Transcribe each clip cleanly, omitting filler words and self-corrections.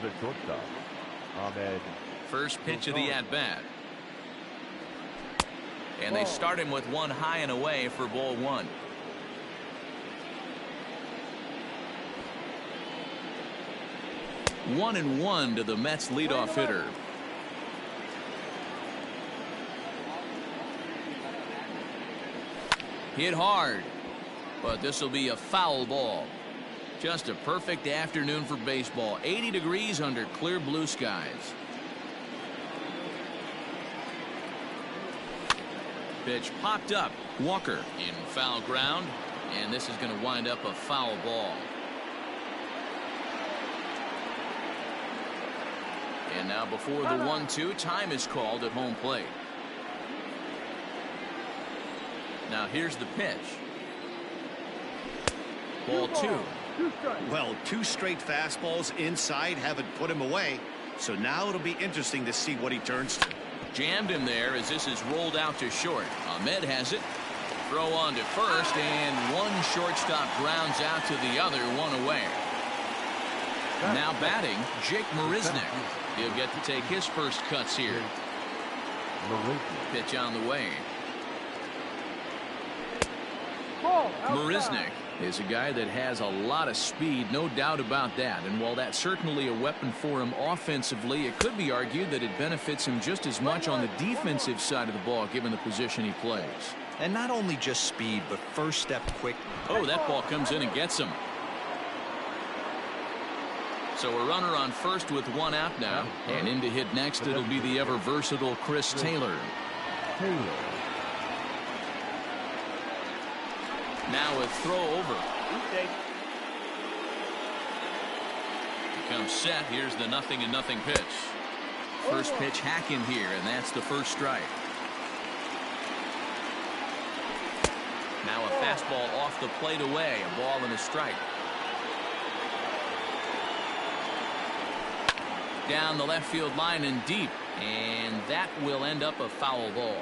the shortstop, Ahmed. First pitch of the at-bat. And they start him with one high and away for ball one. One and one to the Mets leadoff hitter. Hit hard, but this will be a foul ball. Just a perfect afternoon for baseball. 80 degrees under clear blue skies. Pitch popped up. Walker in foul ground, and this is going to wind up a foul ball. And now before the 1-2, time is called at home plate. Now here's the pitch. Ball two. Well, two straight fastballs inside haven't put him away. So now it'll be interesting to see what he turns to. Jammed him there as this is rolled out to short. Ahmed has it. Throw on to first, and one shortstop grounds out to the other, one away. Now batting, Jake Marisnick. He'll get to take his first cuts here. Pitch on the way. Marisnick is a guy that has a lot of speed, no doubt about that. And while that's certainly a weapon for him offensively, it could be argued that it benefits him just as much on the defensive side of the ball, given the position he plays. And not only just speed, but first step quick. Oh, that ball comes in and gets him. So a runner on first with one out now. And in to hit next, it'll be the ever versatile Chris Taylor. Now a throw over. Becomes set. Here's the 0-0 pitch. First pitch hack in here, and that's the first strike. Now a fastball off the plate away. A ball and a strike. Down the left field line and deep, and that will end up a foul ball.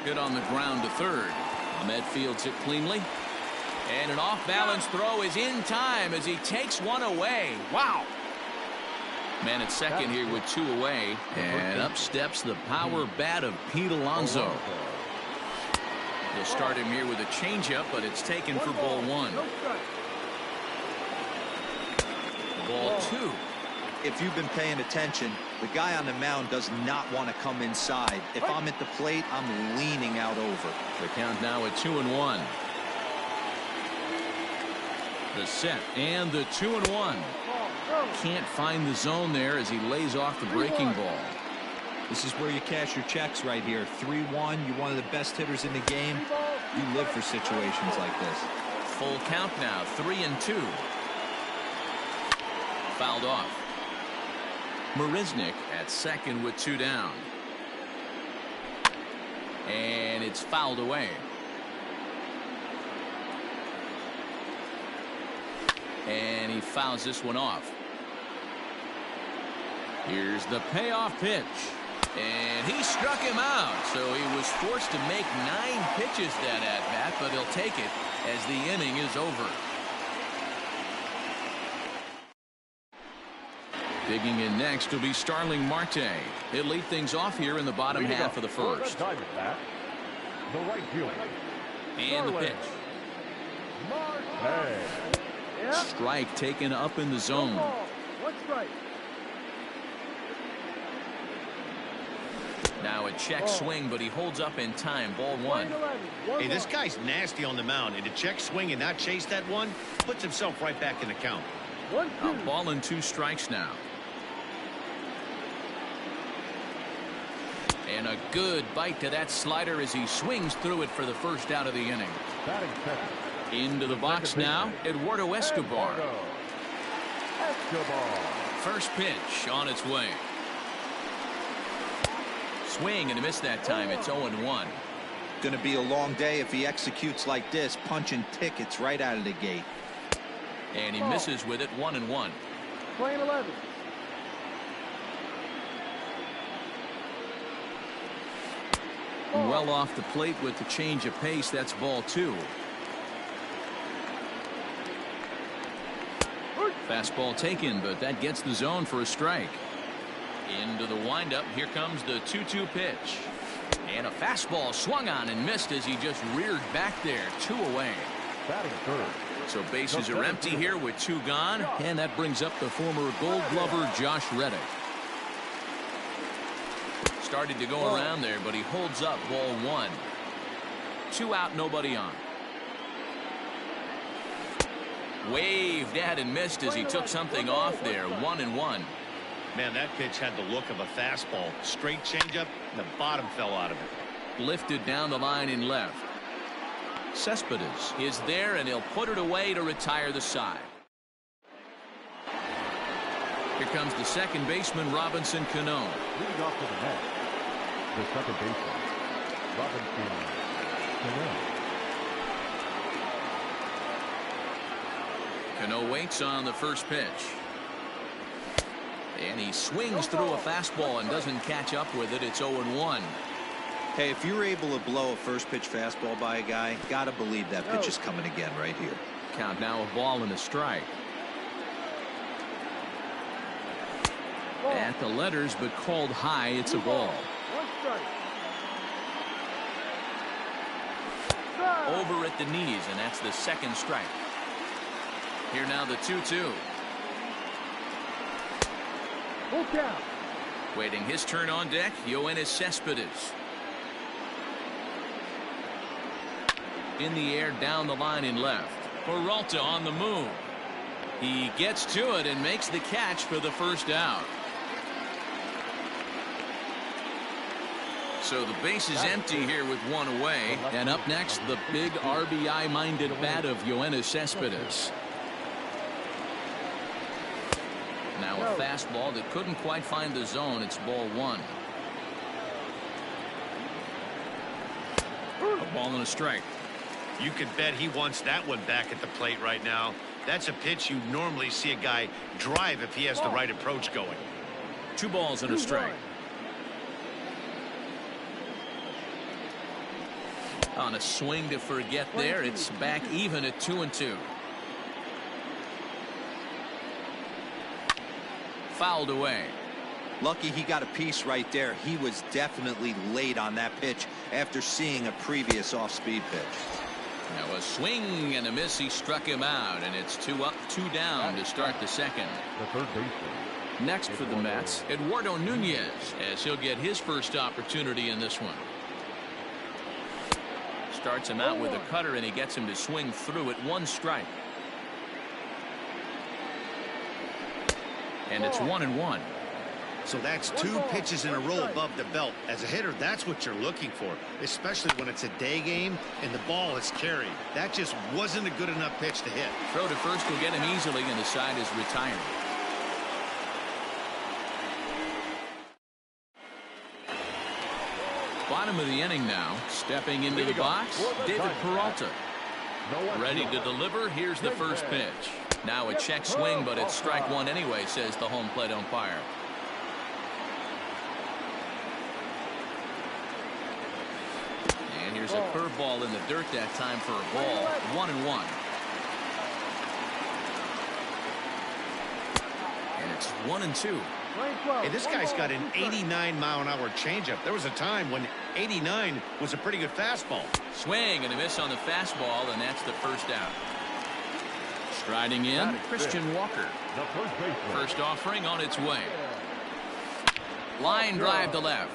Good on the ground to third. Ahmed fields it cleanly, and an off-balance throw is in time as he takes one away. Wow. Man at second here with two away, and up steps the power bat of Pete Alonso. They'll start him here with a changeup, but it's taken for ball one. Ball two. If you've been paying attention, the guy on the mound does not want to come inside. If I'm at the plate, I'm leaning out over. The count now at 2-1. The set and the 2-1. Can't find the zone there as he lays off the breaking ball. This is where you cash your checks right here. 3-1. You're one of the best hitters in the game. You live for situations like this. Full count now. 3-2. Fouled off. Marisnick at second with two down. And it's fouled away. And he fouls this one off. Here's the payoff pitch. And he struck him out. So he was forced to make 9 pitches that at bat, but he'll take it as the inning is over. Digging in next will be Starling Marte. He'll lead things off here in the bottom half of the first. The right fielder. And the pitch. Strike taken up in the zone. Now a check swing, but he holds up in time. Ball one. Hey, this guy's nasty on the mound, and to check swing and not chase that one puts himself right back in the count. A ball and 2 strikes now. And a good bite to that slider as he swings through it for the first out of the inning. Into the box now, Eduardo Escobar. First pitch on its way. Swing and a miss that time. It's 0-1. Going to be a long day if he executes like this, punching tickets right out of the gate. And he misses with it. 1-1. Playing 11. Well off the plate with the change of pace. That's ball 2. Fastball taken, but that gets the zone for a strike. Into the windup. Here comes the 2-2 pitch. And a fastball swung on and missed as he just reared back there. 2 away. Batting third. So bases are empty here with 2 gone. And that brings up the former Gold Glover Josh Reddick. Started to go around there, but he holds up ball 1. 2 out, nobody on. Waved at and missed as he took something off there. 1-1. Man, that pitch had the look of a fastball. Straight changeup, and the bottom fell out of it. Lifted down the line in left. Cespedes is there, and he'll put it away to retire the side. Here comes the second baseman, Robinson Cano. Leading off to the net, the second baseman, Robinson Cano. Cano waits on the first pitch. And he swings through a fastball and doesn't catch up with it. It's 0-1. Hey, if you're able to blow a first pitch fastball by a guy, gotta believe that pitch is coming again right here. Count now, a ball and a strike. At the letters, but called high. It's a ball. Over at the knees, and that's the second strike. Here now the 2-2. Waiting his turn on deck, Yoenis Cespedes. In the air, down the line in left. Peralta on the move. He gets to it and makes the catch for the first out. So the base is empty here with 1 away. And up next, the big RBI-minded bat of Yoenis Cespedes. Now a fastball that couldn't quite find the zone. It's ball 1. A ball and a strike. You could bet he wants that one back at the plate right now. That's a pitch you normally see a guy drive if he has the right approach going. 2 balls and a strike. On a swing to forget there, it's back even at 2-2. Fouled away. Lucky he got a piece right there. He was definitely late on that pitch after seeing a previous off-speed pitch. Now a swing and a miss. He struck him out, and it's 2 up, 2 down to start the second. The third baseman. Next for the Mets, Eduardo Nunez, as he'll get his first opportunity in this one. Starts him out with a cutter, and he gets him to swing through it. 1 strike. And it's 1-1. So that's 2 pitches in a row above the belt. As a hitter, that's what you're looking for, especially when it's a day game and the ball is carried. That just wasn't a good enough pitch to hit. Throw to first will get him easily, and the side is retired. Bottom of the inning now. Stepping into the box, David Peralta. Ready to deliver. Here's the first pitch. Now a check swing, but it's strike 1 anyway, says the home plate umpire. And here's a curveball in the dirt that time for a ball. 1-1. And it's 1-2. Hey, this guy's got an 89-mile-an-hour changeup. There was a time when 89 was a pretty good fastball. Swing and a miss on the fastball, and that's the first out. Striding in, Christian Walker. The first baseman. First offering on its way. Line drive to left.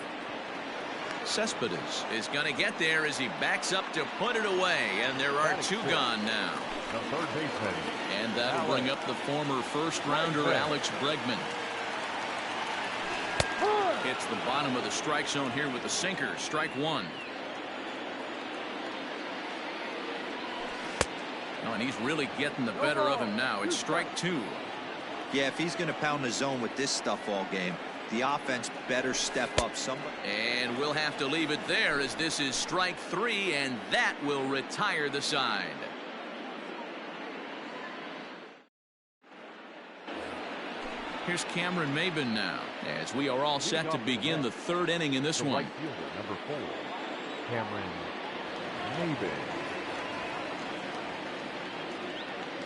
Cespedes is going to get there as he backs up to put it away, and there are 2 gone now. The third baseman. And that'll bring up the former first-rounder Alex Bregman. Hits the bottom of the strike zone here with the sinker. Strike 1. Oh, and he's really getting the better of him now. It's strike 2. Yeah, if he's going to pound the zone with this stuff all game, the offense better step up somebody. And we'll have to leave it there as this is strike 3, and that will retire the side. Here's Cameron Maybin now, as we are all set to begin the 3rd inning in this The one. right fielder, number 4, Cameron Maybin.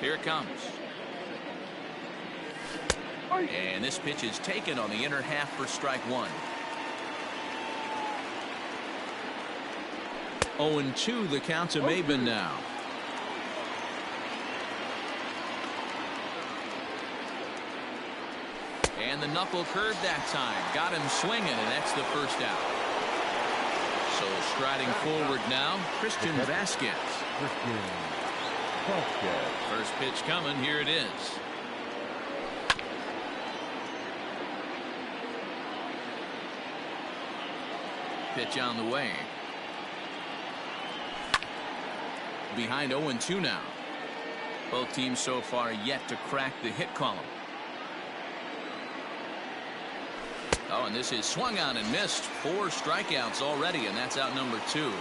Here it comes. And this pitch is taken on the inner half for strike one. 0-2 the count to Maben now. And the knuckle curve that time. Got him swinging, and that's the first out. So striding forward now, Christian Vasquez. First pitch coming. Here it is. Pitch on the way. Behind 0-2 now. Both teams so far yet to crack the hit column. Oh, and this is swung on and missed. 4 strikeouts already, and that's out number 2.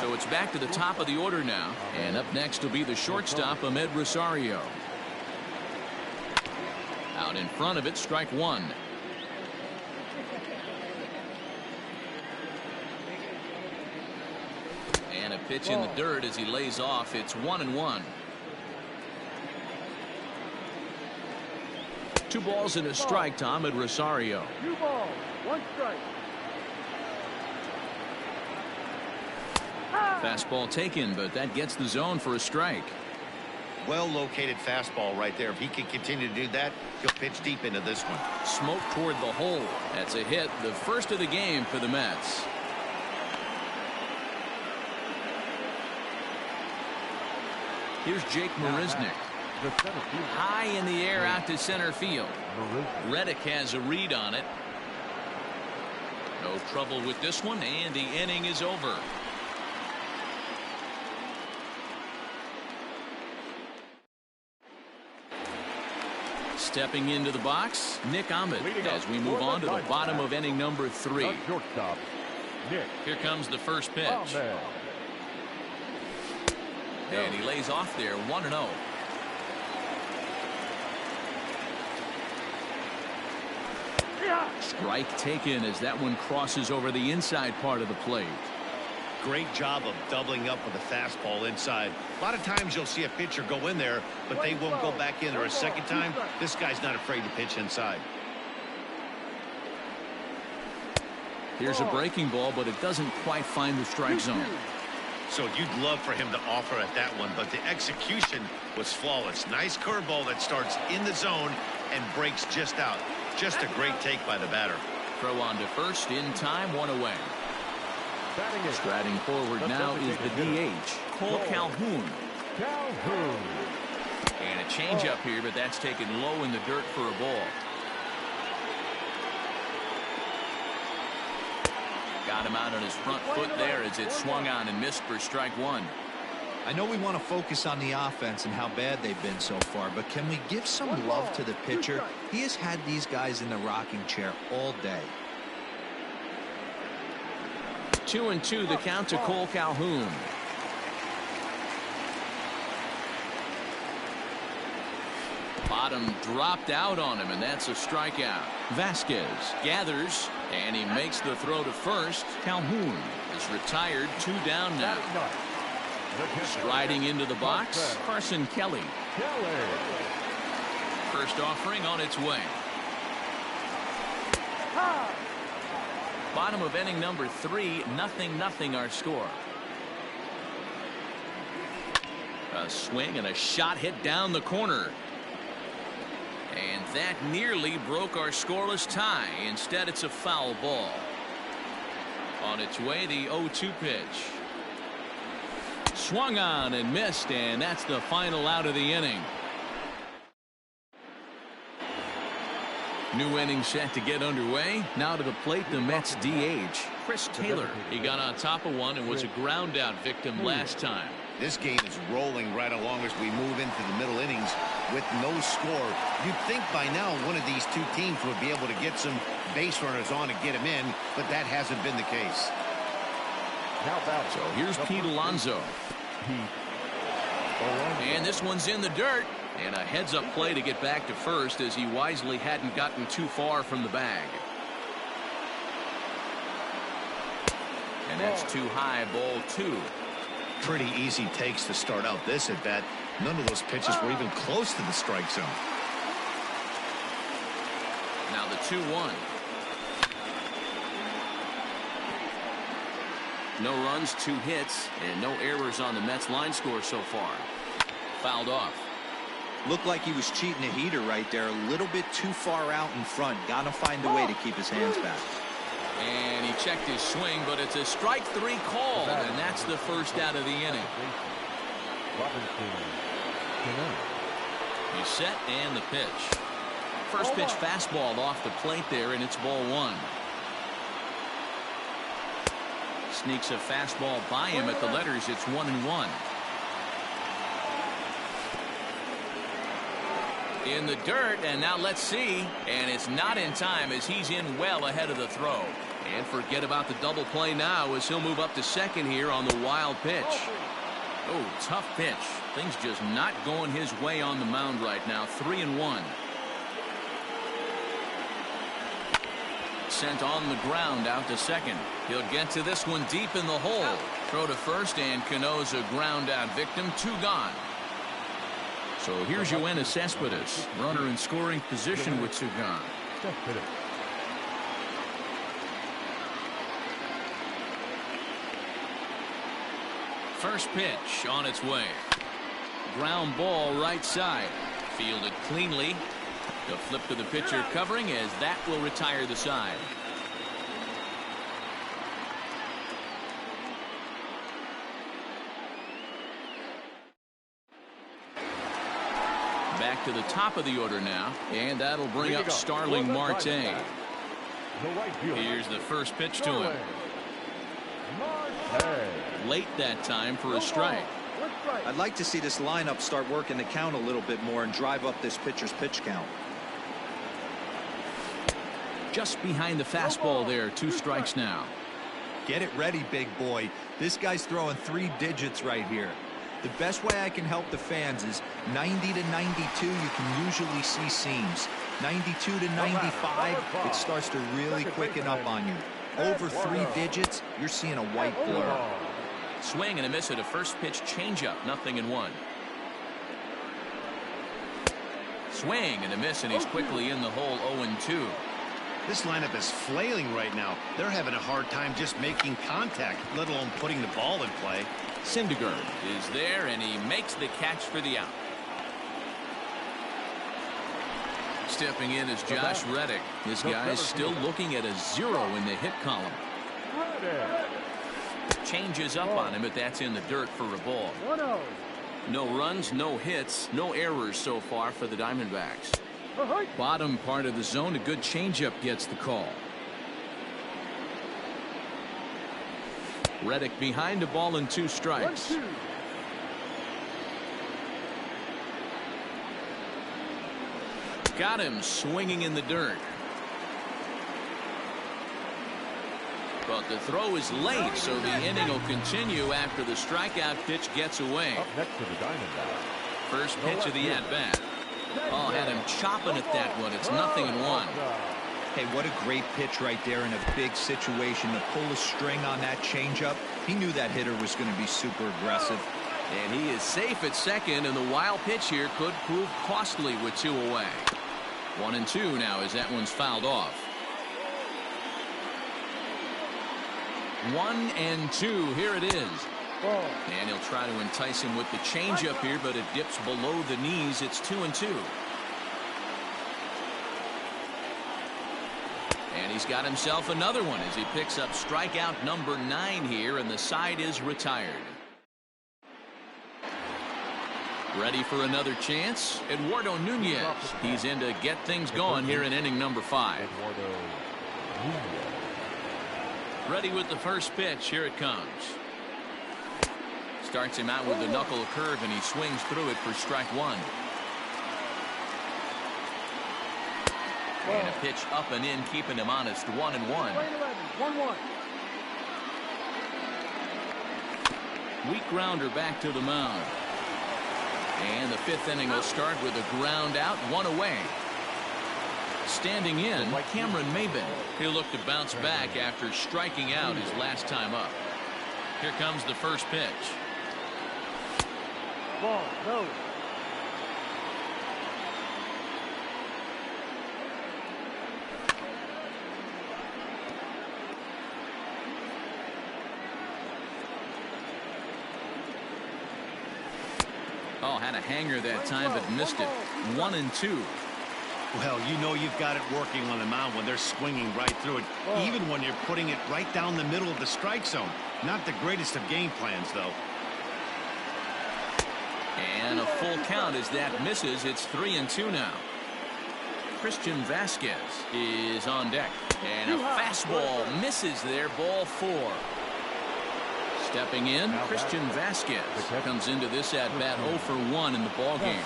So it's back to the top of the order now. And up next will be the shortstop, Ahmed Rosario. Out in front of it, strike one. And a pitch in the dirt as he lays off. It's 1-1. 2 balls and a strike to Ahmed Rosario. 2 balls, 1 strike. Fastball taken, but that gets the zone for a strike. Well located fastball right there. If he can continue to do that, he'll pitch deep into this one. Smoke toward the hole. That's a hit, the first of the game for the Mets. Here's Jake Marisnick. High in the air out to center field. Reddick has a read on it. No trouble with this one, and the inning is over. Stepping into the box, Nick Ahmed, as we move on to the bottom of inning number 3. Shortstop, Nick. Here comes the first pitch. Ahmed. And he lays off there, 1-0. Strike taken as that one crosses over the inside part of the plate. Great job of doubling up with a fastball inside. A lot of times you'll see a pitcher go in there, but they won't go back in there a second time. This guy's not afraid to pitch inside. Here's a breaking ball, but it doesn't quite find the strike zone. So you'd love for him to offer at that one, but the execution was flawless. Nice curveball that starts in the zone and breaks just out. Just a great take by the batter. Throw on to first in time, 1 away. Striding forward now is the DH, Cole Calhoun. And a changeup here, but that's taken low in the dirt for a ball. Got him out on his front foot there as it swung on and missed for strike one. I know we want to focus on the offense and how bad they've been so far, but can we give some love to the pitcher? He has had these guys in the rocking chair all day. 2-2 the count to Cole Calhoun. Bottom dropped out on him, and that's a strikeout. Vasquez gathers, and he makes the throw to first. Calhoun is retired, 2 down now. Striding into the box, Carson Kelly. First offering on its way. Bottom of inning number 3, 0-0 our score. A swing and a shot hit down the corner. And that nearly broke our scoreless tie. Instead, it's a foul ball. On its way, the 0-2 pitch. Swung on and missed, and that's the final out of the inning. New inning set to get underway. Now to the plate, the Mets DH, Chris Taylor. He got on top of one and was a ground out victim last time. This game is rolling right along as we move into the middle innings with no score. You'd think by now one of these two teams would be able to get some base runners on and get them in, but that hasn't been the case. So here's Pete Alonso. And this one's in the dirt. And a heads-up play to get back to first as he wisely hadn't gotten too far from the bag. And that's too high, ball 2. Pretty easy takes to start out this at bat. None of those pitches were even close to the strike zone. Now the 2-1. No runs, 2 hits, and no errors on the Mets line score so far. Fouled off. Looked like he was cheating a heater right there. A little bit too far out in front. Got to find a way to keep his hands back. And he checked his swing, but it's a strike 3 called, and that's the first out of the inning. He's set and the pitch. First pitch fastball off the plate there, and it's ball 1. Sneaks a fastball by him at the letters. It's 1-1. In the dirt, and now let's see. And it's not in time as he's in well ahead of the throw. And forget about the double play now as he'll move up to second here on the wild pitch. Oh, tough pitch. Things just not going his way on the mound right now. 3-1. Sent on the ground out to second. He'll get to this one deep in the hole. Throw to first, and Cano's a ground out victim. 2 gone. So here's Yoenis Cespedes, runner in scoring position with 2 gone. First pitch on its way. Ground ball right side. Fielded cleanly. The flip to the pitcher covering as that will retire the side. Back to the top of the order now, and that'll bring up Starling Marte. Here's the first pitch to him. Late that time for a strike. I'd like to see this lineup start working the count a little bit more and drive up this pitcher's pitch count. Just behind the fastball there. 2 strikes now. Get it ready, big boy. This guy's throwing 3 digits right here. The best way I can help the fans is 90 to 92. You can usually see seams. 92 to 95, it starts to really quicken up on you. Over 3 digits, you're seeing a white blur. Swing and a miss at a first pitch changeup. 0-1. Swing and a miss, and he's quickly in the hole. 0-2. This lineup is flailing right now. They're having a hard time just making contact, let alone putting the ball in play. Syndergaard is there, and he makes the catch for the out. Stepping in is Josh Reddick. This guy is still looking at a 0 in the hit column. Changes up on him, but that's in the dirt for a ball. No runs, no hits, no errors so far for the Diamondbacks. Bottom part of the zone, a good changeup gets the call. Reddick behind the ball and 2 strikes. Got him swinging in the dirt. But the throw is late, so the inning will continue after the strikeout pitch gets away. Up next to the Diamondbacks. First pitch of the at-bat. Oh, had him chopping at that one. It's 0-1. Hey, what a great pitch right there in a big situation to pull a string on that changeup. He knew that hitter was going to be super aggressive. And he is safe at second, and the wild pitch here could prove costly with 2 away. 1-2 now as that one's fouled off. 1-2. Here it is. And he'll try to entice him with the changeup here, but it dips below the knees. It's 2-2. And he's got himself another one as he picks up strikeout number 9 here, and the side is retired. Ready for another chance? Eduardo Nunez. He's in to get things going here in inning number 5. Ready with the first pitch. Here it comes. Starts him out with a knuckle curve, and he swings through it for strike 1. And a pitch up and in, keeping him honest. 1-1. 1-1. Weak grounder back to the mound. And the 5th inning will start with a ground out, 1 away. Standing in, Cameron Maybin. He'll look to bounce back after striking out his last time up. Here comes the first pitch. Ball, no. had a hanger that time but missed it. 1-2. Well, you know you've got it working on the mound when they're swinging right through it, even when you're putting it right down the middle of the strike zone. Not the greatest of game plans, though. And a full count as that misses. It's 3-2 now. Christian Vasquez is on deck. And a fastball misses there. Ball 4. Stepping in, Christian Vasquez comes into this at bat 0 for 1 in the ball game.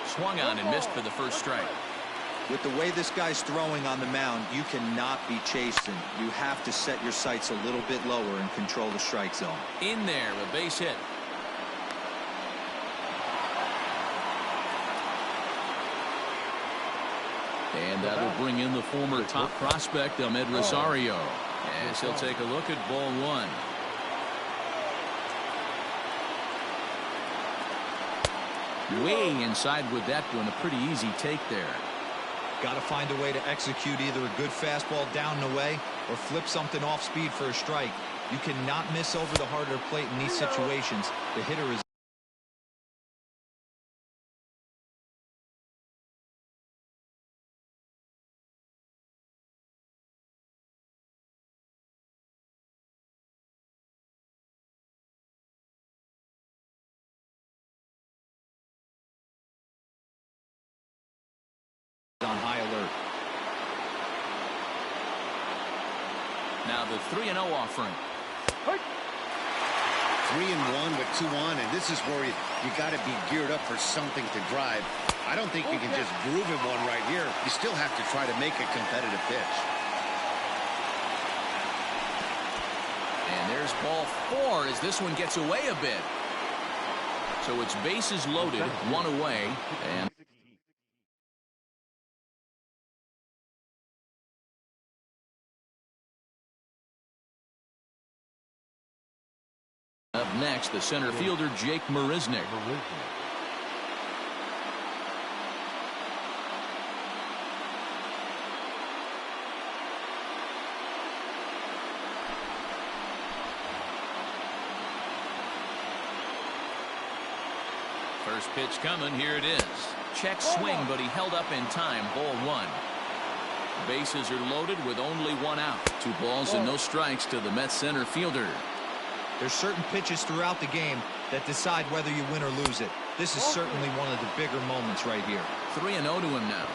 Swung on and missed for the first strike. With the way this guy's throwing on the mound, you cannot be chasing. You have to set your sights a little bit lower and control the strike zone. In there, a base hit. And that will bring in the former top prospect, Ahmed Rosario, as he'll take a look at ball 1. Way inside with that one. A pretty easy take there. Got to find a way to execute either a good fastball down and away or flip something off speed for a strike. You cannot miss over the harder plate in these situations. The hitter is on high alert. Now the 3-0 offering. 3-1 with 2 on, and this is where you got to be geared up for something to drive. I don't think you can just groove in one right here. You still have to try to make a competitive pitch. And there's ball 4 as this one gets away a bit. So it's bases loaded, 1 away, and up next, the center fielder, Jake Marisnick. First pitch coming. Here it is. Check swing, but he held up in time. Ball 1. Bases are loaded with only 1 out. 2 balls and no strikes to the Mets center fielder. There's certain pitches throughout the game that decide whether you win or lose it. This is certainly one of the bigger moments right here. 3-0 to him now.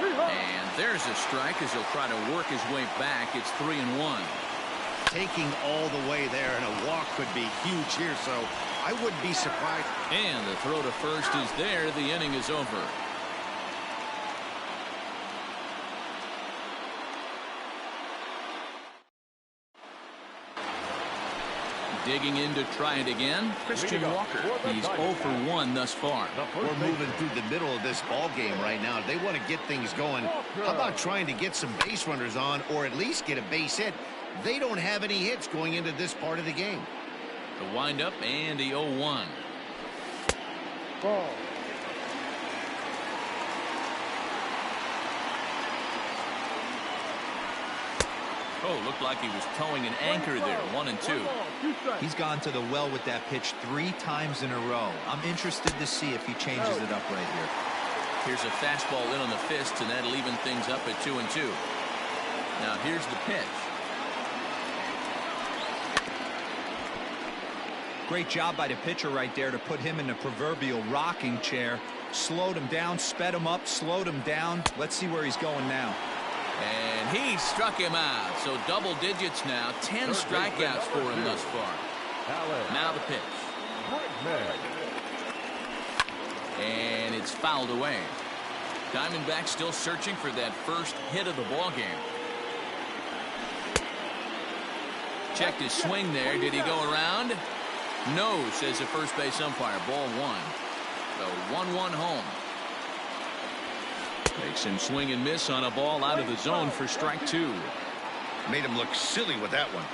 And there's a strike as he'll try to work his way back. It's 3-1. Taking all the way there, and a walk could be huge here, so I wouldn't be surprised. And the throw to first is there. The inning is over. Digging in to try it again, Christian Walker. He's 0 for 1 thus far. We're moving through the middle of this ball game right now. They want to get things going. How about trying to get some base runners on, or at least get a base hit? They don't have any hits going into this part of the game. The windup and the 0-1. Ball. Oh, looked like he was towing an anchor there. 1-2. He's gone to the well with that pitch 3 times in a row. I'm interested to see if he changes it up right here. Here's a fastball in on the fist, and that'll even things up at 2-2. Now here's the pitch. Great job by the pitcher right there to put him in the proverbial rocking chair. Slowed him down, sped him up, slowed him down. Let's see where he's going now. And he struck him out. So double digits now. 10 strikeouts for him thus far. Now the pitch. And it's fouled away. Diamondbacks still searching for that first hit of the ball game. Checked his swing there. Did he go around? No, says the first base umpire. Ball 1. The 1-1 home. Makes him swing and miss on a ball out of the zone for strike 2. Made him look silly with that one.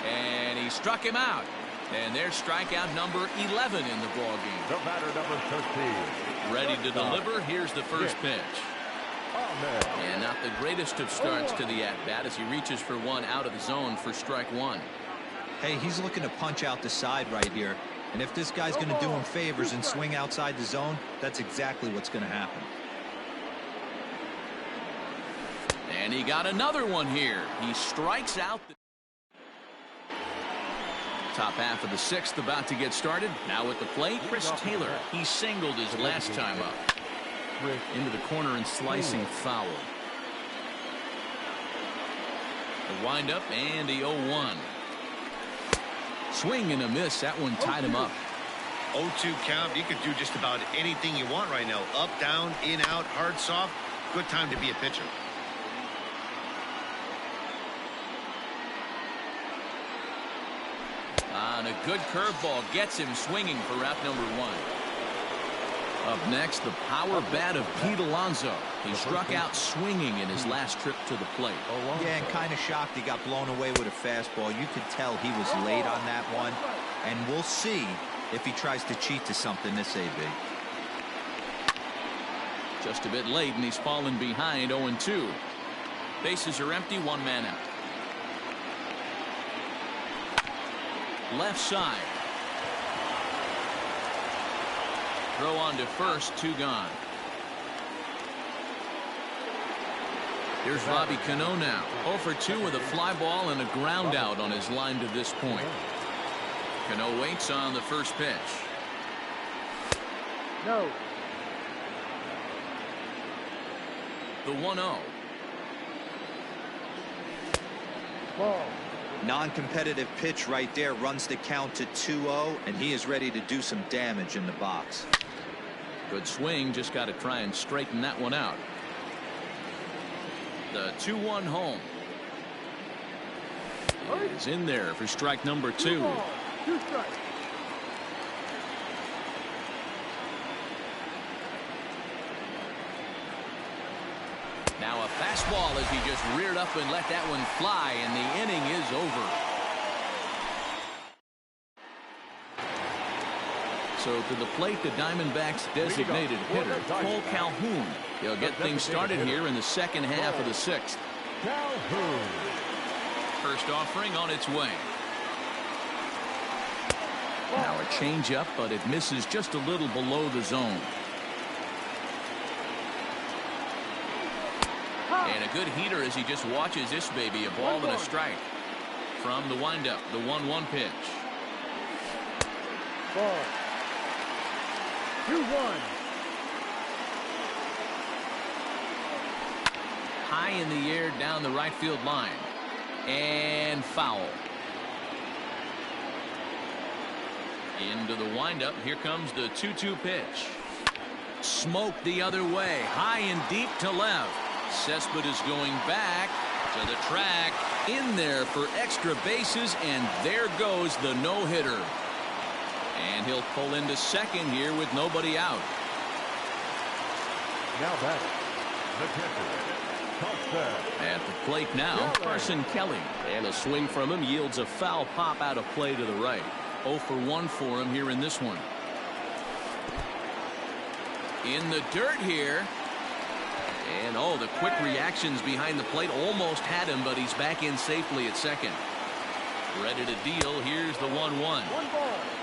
And he struck him out. And there's strikeout number 11 in the ball game. The batter, number 13. Ready to deliver. Here's the first pitch. And not the greatest of starts to the at-bat as he reaches for one out of the zone for strike one. Hey, he's looking to punch out the side right here. And if this guy's going to do him favors and swing outside the zone, that's exactly what's going to happen. And he got another one here. He strikes out. Top half of the sixth about to get started. Now at the plate, Chris Taylor. He singled his last time up. Into the corner and slicing foul. The windup and the 0-1. Swing and a miss. That one tied him up. 0-2 count. You could do just about anything you want right now. Up, down, in, out, hard, soft. Good time to be a pitcher. And a good curveball gets him swinging for out number one. Up next, the power bat of Pete Alonso. He struck out swinging in his last trip to the plate. Yeah, and kind of shocked he got blown away with a fastball. You could tell he was late on that one. And we'll see if he tries to cheat to something this AB. Just a bit late, and he's fallen behind 0-2. Bases are empty, one man out. Left side. Throw on to first, two gone. Here's Robbie Cano now. 0 for 2 with a fly ball and a ground out on his line to this point. Cano waits on the first pitch. No. The 1-0. Ball. Non-competitive pitch right there runs the count to 2-0, and he is ready to do some damage in the box. Good swing, just got to try and straighten that one out. The 2-1 home. Is in there for strike number 2. Two strikes. Now a fastball as he just reared up and let that one fly, and the inning is over. So to the plate, the Diamondbacks designated hitter, Cole Calhoun. He'll get things started here in the second half of the sixth. Calhoun. First offering on its way. Now a changeup, but it misses just a little below the zone. And a good heater as he just watches this baby, a ball and a strike. From the windup, the 1-1 pitch. Ball. 2-1. High in the air down the right field line. And foul. Into the windup. Here comes the 2-2 pitch. Smoked the other way. High and deep to left. Cespedes going back to the track. In there for extra bases. And there goes the no-hitter. And he'll pull into second here with nobody out. Now back. The catcher. At the plate now, Carson Kelly. And a swing from him yields a foul pop out of play to the right. 0 for 1 for him here in this one. In the dirt here. And oh, the quick reactions behind the plate almost had him, but he's back in safely at second. Ready to deal. Here's the 1-1.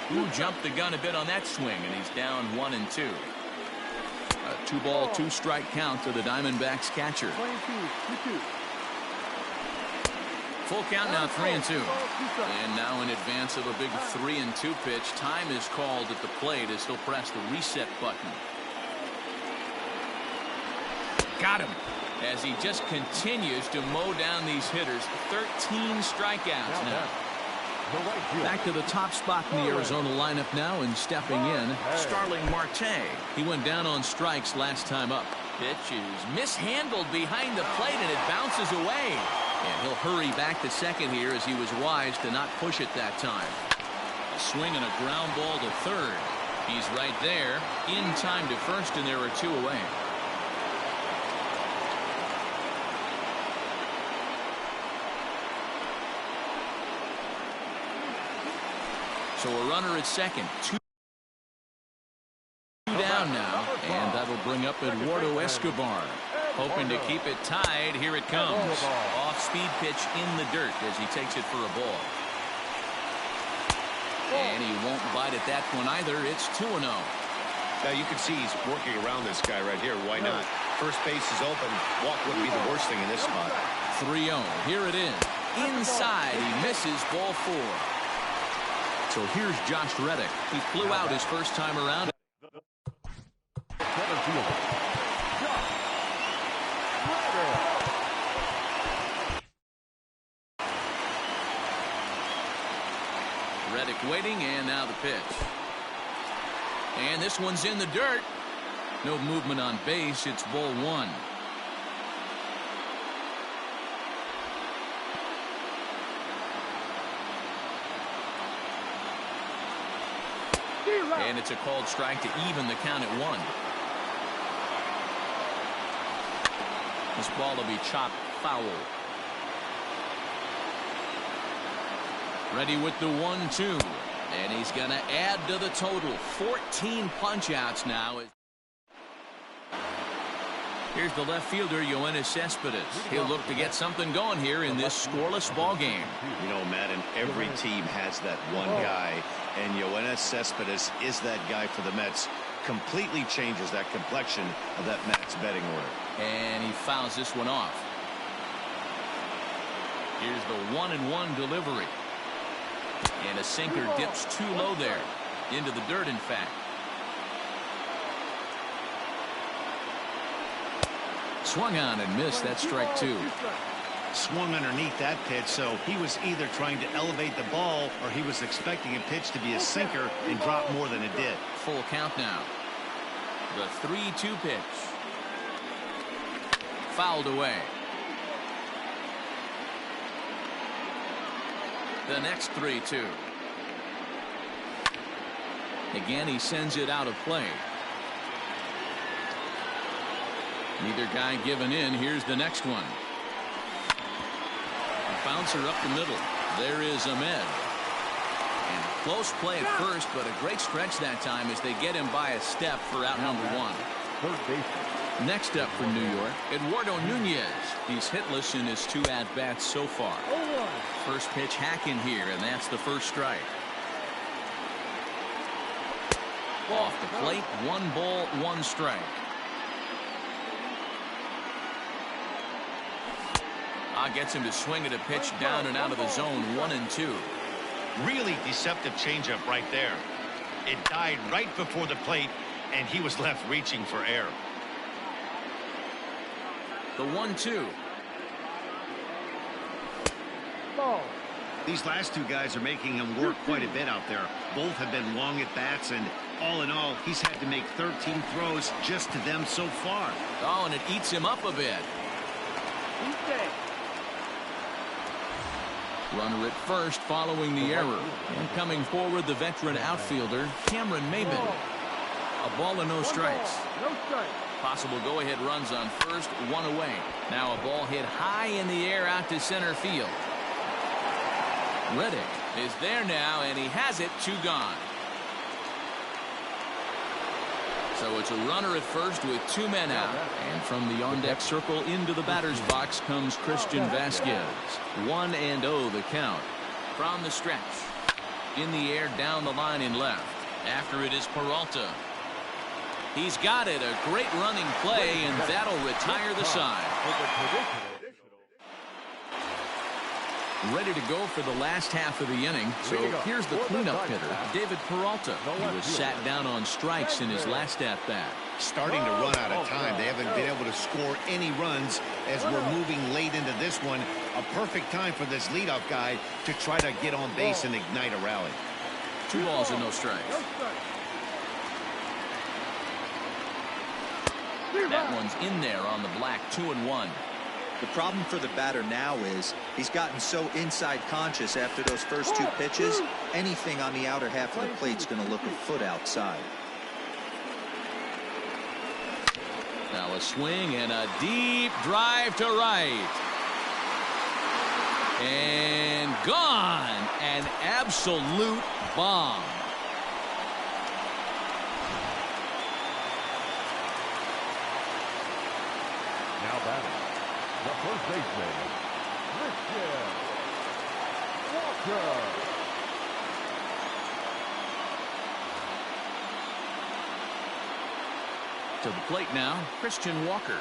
Who jumped the gun a bit on that swing, and he's down 1-2. A 2-ball, 2-strike count to the Diamondbacks catcher. Full count now, 3-2. And now in advance of a big 3-2 pitch, time is called at the plate as he'll press the reset button. Got him. As he just continues to mow down these hitters. 13 strikeouts now. Back to the top spot in the Arizona lineup now, and stepping in, Starling Marte. He went down on strikes last time up. Pitch is mishandled behind the plate, and it bounces away. And he'll hurry back to second here as he was wise to not push it that time. A swing and a ground ball to third. He's right there, in time to first, and there are 2 away. So a runner at second. 2 down now, and that'll bring up Eduardo Escobar. Hoping to keep it tied. Here it comes. Off-speed pitch in the dirt as he takes it for a ball. And he won't bite at that one either. It's 2-0. Now you can see he's working around this guy right here. Why not? First base is open. Walk wouldn't be the worst thing in this spot. 3-0. Here it is. Inside. He misses ball 4. So here's Josh Reddick. He flew out his first time around. Center fielder, Josh Reddick. Reddick waiting, and now the pitch. And this one's in the dirt. No movement on base. It's ball 1. And it's a called strike to even the count at 1. This ball will be chopped foul. Ready with the 1-2. And he's going to add to the total. 14 punch-outs now. Here's the left fielder, Yoenis Cespedes. He'll look to get something going here in this scoreless ball game. You know, Madden, every team has that one guy, and Yoenis Cespedes is that guy for the Mets. Completely changes that complexion of that Mets betting order. And he fouls this one off. Here's the 1-1 delivery. And a sinker dips too low there. Into the dirt, in fact. Swung on and missed. That's strike 2. Swung underneath that pitch, so he was either trying to elevate the ball or he was expecting a pitch to be a sinker and drop more than it did. Full count now. The 3-2 pitch. Fouled away. The next 3-2. Again, he sends it out of play. Neither guy giving in. Here's the next one. A bouncer up the middle. There is Ahmed. And close play at first, but a great stretch that time as they get him by a step for out number 1. Third baseman. Next up for New York, Eduardo Nunez. He's hitless in his 2 at-bats so far. First pitch hacking here, and that's the first strike. Off the plate, 1 ball, 1 strike. Gets him to swing at a pitch down and out of the zone, 1-2. Really deceptive changeup right there. It died right before the plate, and he was left reaching for air. The 1-2. These last 2 guys are making him work quite a bit out there. Both have been long at bats, and all in all, he's had to make 13 throws just to them so far. Oh, and it eats him up a bit. Runner at first following the error. And coming forward, the veteran outfielder, Cameron Maybin. A ball and no strikes. Possible go-ahead runs on first, 1 away. Now a ball hit high in the air out to center field. Reddick is there now, and he has it. 2 gone. So it's a runner at first with 2 men out. And from the on-deck circle into the batter's box comes Christian Vasquez. 1-0 the count. From the stretch. In the air down the line in left. After it is Peralta. He's got it. A great running play, and that'll retire the side. Ready to go for the last half of the inning. So here's the cleanup hitter, David Peralta. He was sat down on strikes in his last at-bat. Starting to run out of time. They haven't been able to score any runs as we're moving late into this one. A perfect time for this leadoff guy to try to get on base and ignite a rally. 2 balls and no strikes. That one's in there on the black. 2-1. The problem for the batter now is he's gotten so inside conscious after those first 2 pitches. Anything on the outer half of the plate's going to look a foot outside. Now a swing and a deep drive to right. And gone. An absolute bomb. Now batting, the first baseman, Christian Walker. To the plate now, Christian Walker.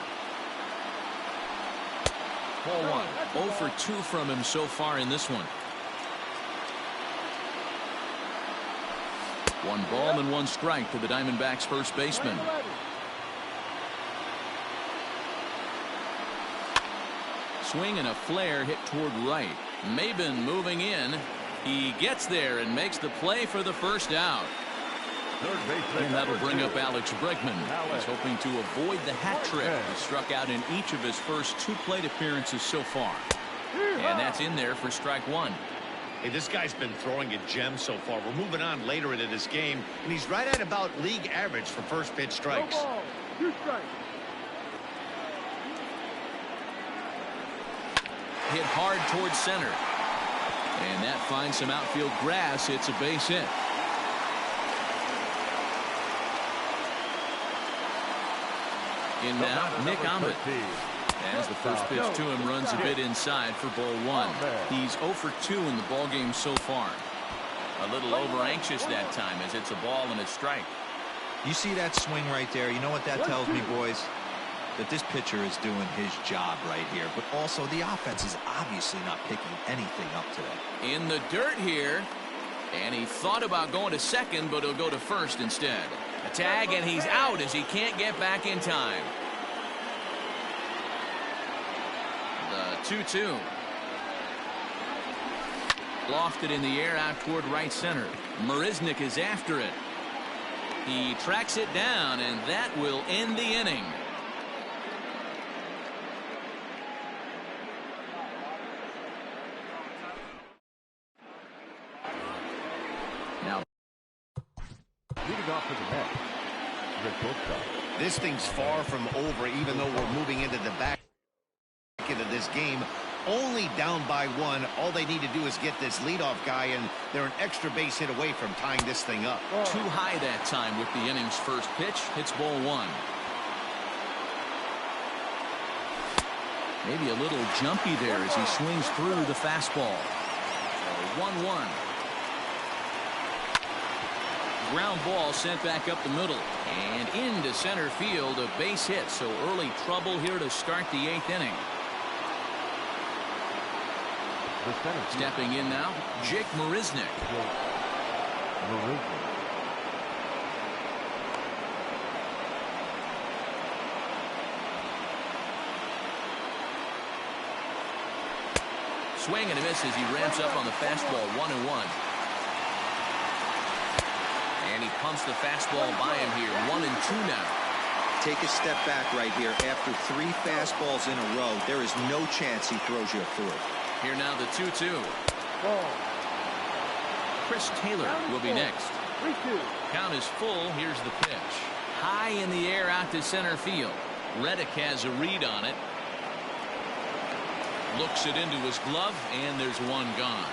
Ball one. 0 for 2 from him so far in this one. 1 ball and 1 strike to the Diamondbacks first baseman. Swing and a flare hit toward right. Maben moving in. He gets there and makes the play for the first out. And that'll bring up Alex Bregman. He's hoping to avoid the hat trick. He struck out in each of his first 2 plate appearances so far. And that's in there for strike 1. Hey, this guy's been throwing a gem so far. We're moving on later into this game, and he's right at about league average for first pitch strikes. 2 strikes. Hit hard towards center. And that finds some outfield grass. It's a base hit. In now, Nick Ahmed. As the first pitch to him runs a bit inside for ball 1. He's 0 for 2 in the ball game so far. A little over anxious that time as it's a ball and a strike. You see that swing right there? You know what that tells me, boys? That this pitcher is doing his job right here. But also the offense is obviously not picking anything up today. In the dirt here. And he thought about going to second, but he'll go to first instead. A tag, and he's out as he can't get back in time. The 2-2. Lofted in the air out toward right center. Marisnick is after it. He tracks it down, and that will end the inning. Now, Leading off to the net, Rick Wilcox. This thing's far from over, even though we're moving into the back end of this game. Only down by 1. All they need to do is get this leadoff guy, and they're an extra base hit away from tying this thing up. too high that time with the inning's first pitch. Hits ball 1. Maybe a little jumpy there as he swings through the fastball. 1-1. Ground ball sent back up the middle and into center field. A base hit, so early trouble here to start the 8th inning. Stepping in now, Jake Marisnick. Swing and a miss as he ramps up on the fastball. 1-1. And he pumps the fastball by him here. 1-2 now. Take a step back right here. After 3 fastballs in a row, there is no chance he throws you a 4th. Here now the 2-2. Chris Taylor will be next. Count is full. Here's the pitch. High in the air out to center field. Reddick has a read on it. Looks it into his glove, and there's one gone.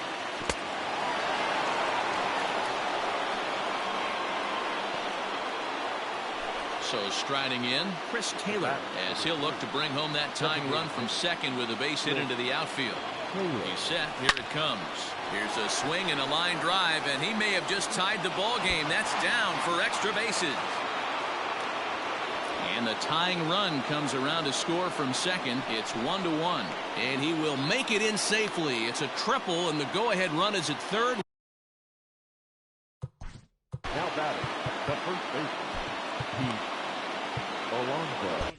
So striding in, Chris Taylor, as he'll look to bring home that tying run from second with a base hit into the outfield. He's set. Here it comes. Here's a swing and a line drive, and he may have just tied the ball game. That's down for extra bases. And the tying run comes around to score from second. It's 1-1, and he will make it in safely. It's a triple, and the go-ahead run is at third. Now batting, the first baseman, Pete Alonso.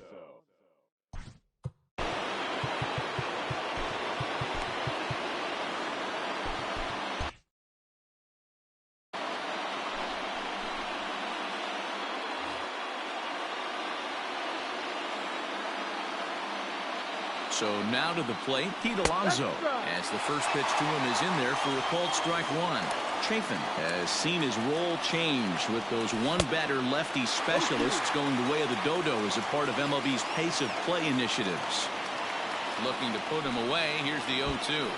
So now to the plate, Pete Alonso, as the first pitch to him is in there for a called strike 1. Chafin has seen his role change with those one-batter lefty specialists going the way of the dodo as a part of MLB's pace of play initiatives. Looking to put him away. Here's the 0-2.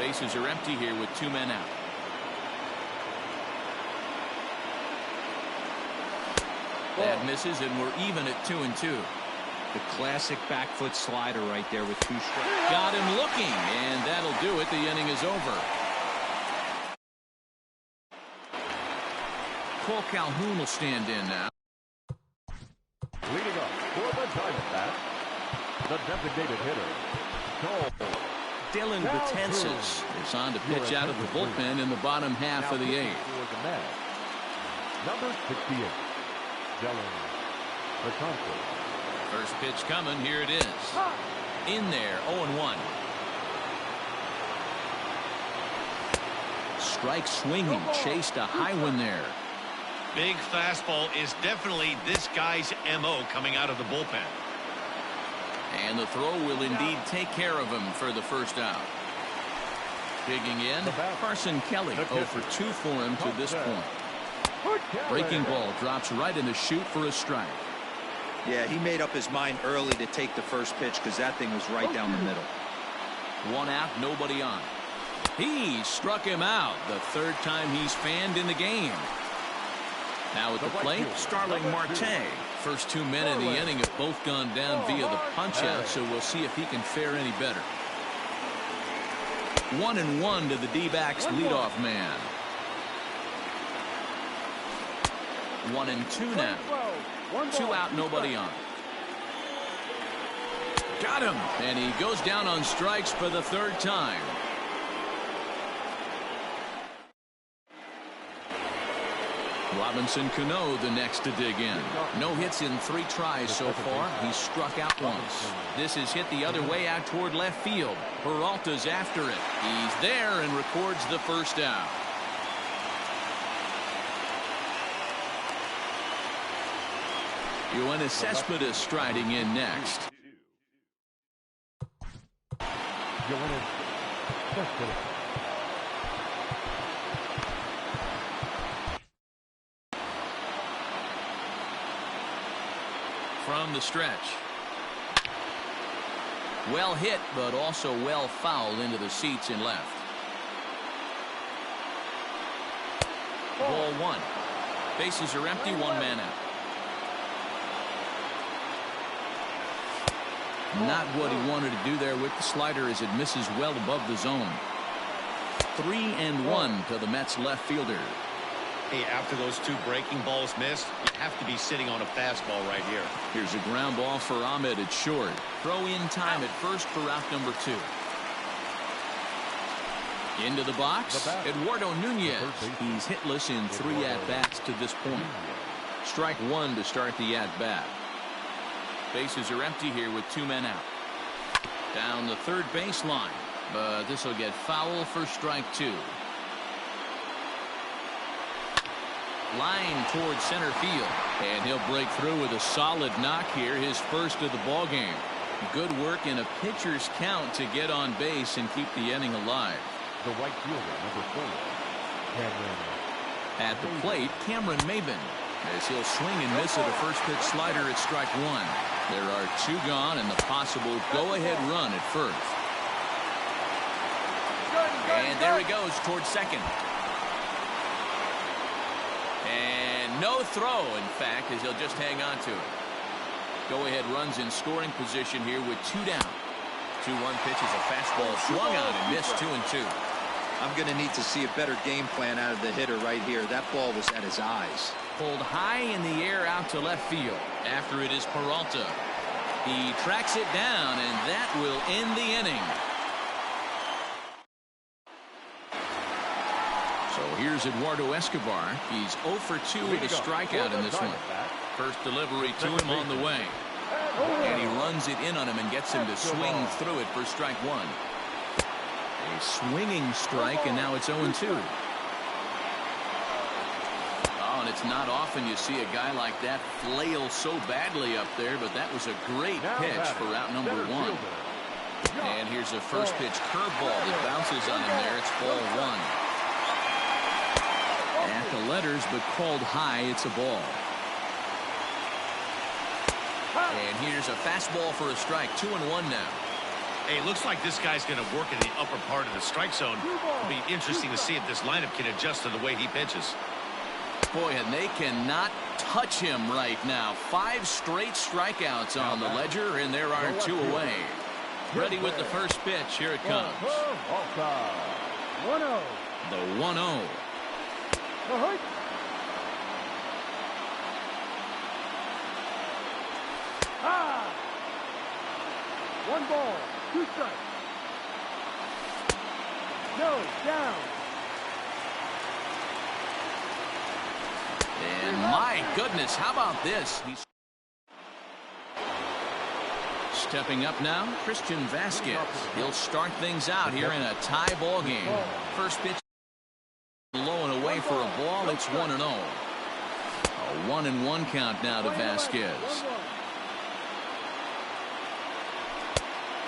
Bases are empty here with 2 men out. That misses, and we're even at 2-2. The classic back foot slider right there with 2 strikes. Got him looking, and that'll do it. The inning is over. Cole Calhoun will stand in now. Leading up for the Diamondbacks, the designated hitter, Cole. Dylan Betances is on to pitch out of the bullpen in the bottom half of the 8th. Number 68, Dylan Betances. First pitch coming. Here it is. In there, 0-1. Strike swinging, chased a high one there. Big fastball is definitely this guy's MO coming out of the bullpen. And the throw will indeed take care of him for the first out. Digging in, Carson Kelly 0 for 2 for him to this point. Breaking ball drops right in the chute for a strike. Yeah, he made up his mind early to take the first pitch because that thing was right down the middle. 1 out, nobody on. He struck him out the 3rd time he's fanned in the game. Now at the plate, Starling Marte. First 2 men in the inning have both gone down via the punch-out, so we'll see if he can fare any better. 1-1 to the D-backs leadoff man. 1-2 now. 2 out, nobody on. Got him, and he goes down on strikes for the 3rd time. Robinson Cano the next to dig in. No hits in 3 tries so far. He's struck out once. This is hit the other way out toward left field. Peralta's after it. He's there and records the first out. Yoenis Cespedes striding in next. Yoenis Cespedes. From the stretch. Well hit, but also well fouled into the seats in left. Ball 1. Bases are empty, 1 man out. Not what he wanted to do there with the slider as it misses well above the zone. 3-1 to the Mets left fielder. Hey, after those 2 breaking balls missed, you have to be sitting on a fastball right here. Here's a ground ball for Ahmed at short. Throw in time at first for out number 2. Into the box, Eduardo Nunez. He's hitless in 3 at-bats to this point. Strike 1 to start the at-bat. Bases are empty here with 2 men out. Down the 3rd baseline, but this will get foul for strike 2. Line towards center field, and he'll break through with a solid knock here, his first of the ball game. Good work in a pitcher's count to get on base and keep the inning alive. The right fielder, number 4, Cameron. At the plate, Cameron Maybin, as he'll swing and miss at a first pitch slider at strike 1. There are 2 gone and the possible go-ahead run at first. And there he goes towards second. And no throw, in fact, as he'll just hang on to it. Go-ahead runs in scoring position here with 2 down. 2-1 pitch is a fastball swung on and missed 2-2. I'm going to need to see a better game plan out of the hitter right here. That ball was at his eyes. Pulled high in the air out to left field. After it is Peralta. He tracks it down, and that will end the inning. So here's Eduardo Escobar. He's 0 for 2 with a strikeout in this one. First delivery to him on the way. And he runs it in on him and gets him to swing through it for strike 1. A swinging strike, and now it's 0-2. Oh, and it's not often you see a guy like that flail so badly up there, but that was a great pitch for out number 1. And here's a first pitch curveball that bounces on him there. It's ball 1. At the letters, but called high, it's a ball. And here's a fastball for a strike. 2-1 now. Hey, looks like this guy's going to work in the upper part of the strike zone. It'll be interesting to see if this lineup can adjust to the way he pitches. Boy, and they cannot touch him right now. 5 straight strikeouts on the ledger, and there are 2 away. Ready with the first pitch. Here it comes. 1-0. The 1-0. One ball, 2 strikes. No, down. And my goodness, how about this? He's stepping up now, Christian Vasquez. He'll start things out here in a tie ball game. First pitch low and away for a ball. It's 1-0. A 1-1 count now to Vasquez.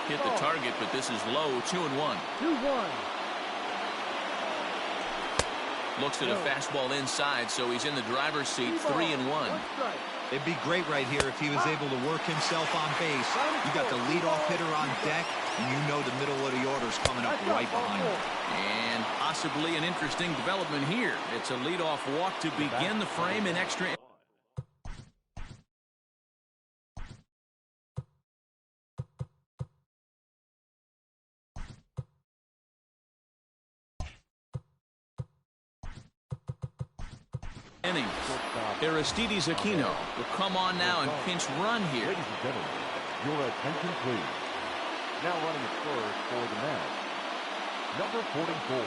Hit the target, but this is low. 2-1. 2-1. Looks at a fastball inside, so he's in the driver's seat. 3-1. It'd be great right here if he was able to work himself on base. You got the leadoff hitter on deck, and you know the middle of the order's coming up right behind him. And possibly an interesting development here. It's a leadoff walk to begin the frame in extra. Innings. Aristides Aquino will come on now and pinch run here. Ladies and gentlemen, your attention please. Now running at first for the Mets, number 44.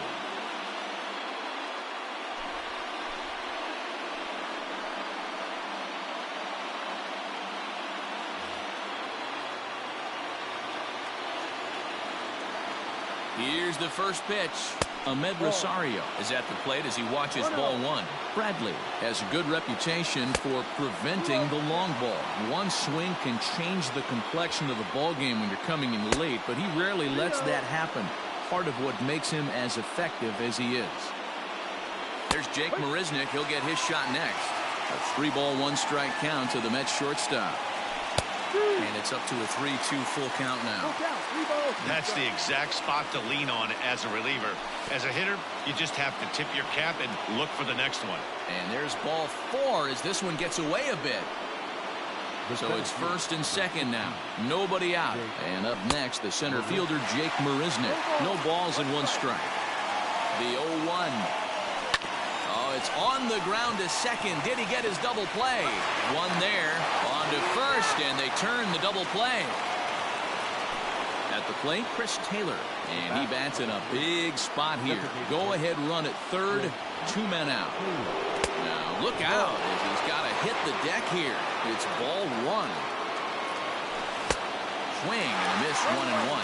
Here's the first pitch. Ahmed Rosario is at the plate as he watches ball 1. Bradley has a good reputation for preventing the long ball. One swing can change the complexion of the ball game when you're coming in late, but he rarely lets that happen. Part of what makes him as effective as he is. There's Jake Marisnick. He'll get his shot next. A 3-ball, 1-strike count to the Mets shortstop. And it's up to a 3-2 full count now. That's the exact spot to lean on as a reliever. As a hitter, you just have to tip your cap and look for the next one. And there's ball 4 as this one gets away a bit. So it's first and second now. Nobody out. And up next, the center fielder, Jake Marisnick. No balls and 1 strike. The 0-1. Oh, it's on the ground to second. Did he get his double play? One there. On to first, and they turn the double play. At the plate, Chris Taylor. And he bats in a big spot here. Go-ahead run at third. 2 men out. Now, look out. He's got to hit the deck here. It's ball 1. Swing and a miss. 1-1.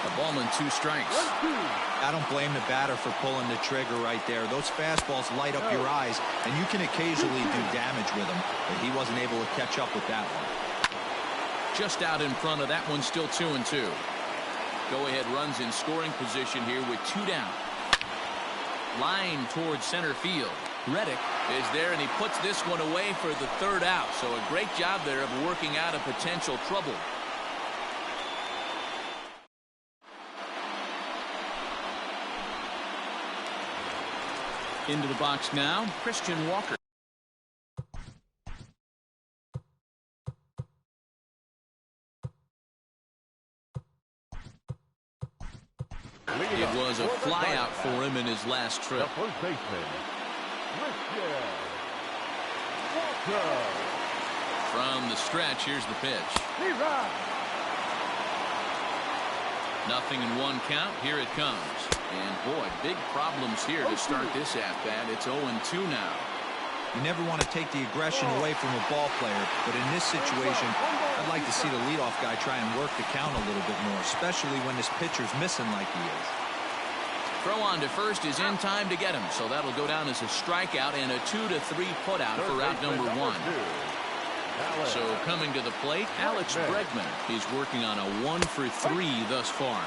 A ball and 2 strikes. I don't blame the batter for pulling the trigger right there. Those fastballs light up your eyes, and you can occasionally do damage with them, but he wasn't able to catch up with that one. Just out in front of that one, still 2-2. Go-ahead runs in scoring position here with 2 down. Line towards center field. Reddick is there, and he puts this one away for the 3rd out. So a great job there of working out a potential trouble. Into the box now, Christian Walker. It was a flyout for him in his last trip. The first baseman, Christian Walker. From the stretch, here's the pitch. Nothing in 1 count. Here it comes. And boy, big problems here to start this at-bat. It's 0-2 now. You never want to take the aggression away from a ball player, but in this situation, I'd like to see the leadoff guy try and work the count a little bit more, especially when this pitcher's missing like he is. Throw on to first is in time to get him, so that'll go down as a strikeout and a 2-3 putout for out number 1. So coming to the plate, Alex Bregman. He's working on a 1-for-3 thus far.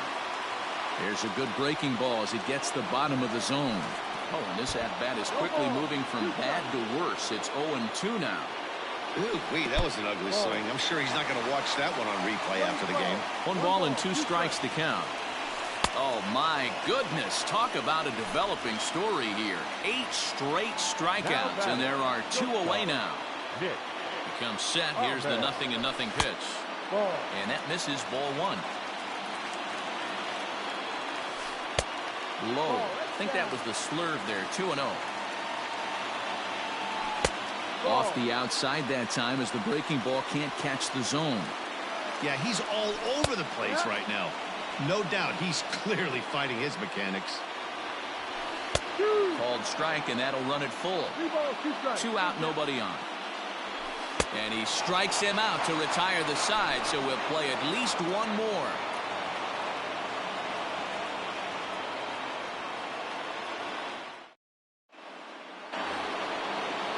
There's a good breaking ball as it gets the bottom of the zone. Oh, and this at-bat is quickly moving from bad to worse. It's 0-2 now. Ooh, wait, that was an ugly swing. I'm sure he's not going to watch that one on replay after the game. 1 ball and 2 strikes to count. Oh, my goodness. Talk about a developing story here. 8 straight strikeouts, and there are 2 away now. Nick. Becomes set. Here's the 0-0 pitch. And that misses ball 1. Low. I think that was the slurve there. 2-0. Off the outside that time as the breaking ball can't catch the zone. Yeah, he's all over the place right now. No doubt he's clearly fighting his mechanics. Called strike, and that'll run it full. 2 out, nobody on. And he strikes him out to retire the side, so we'll play at least 1 more.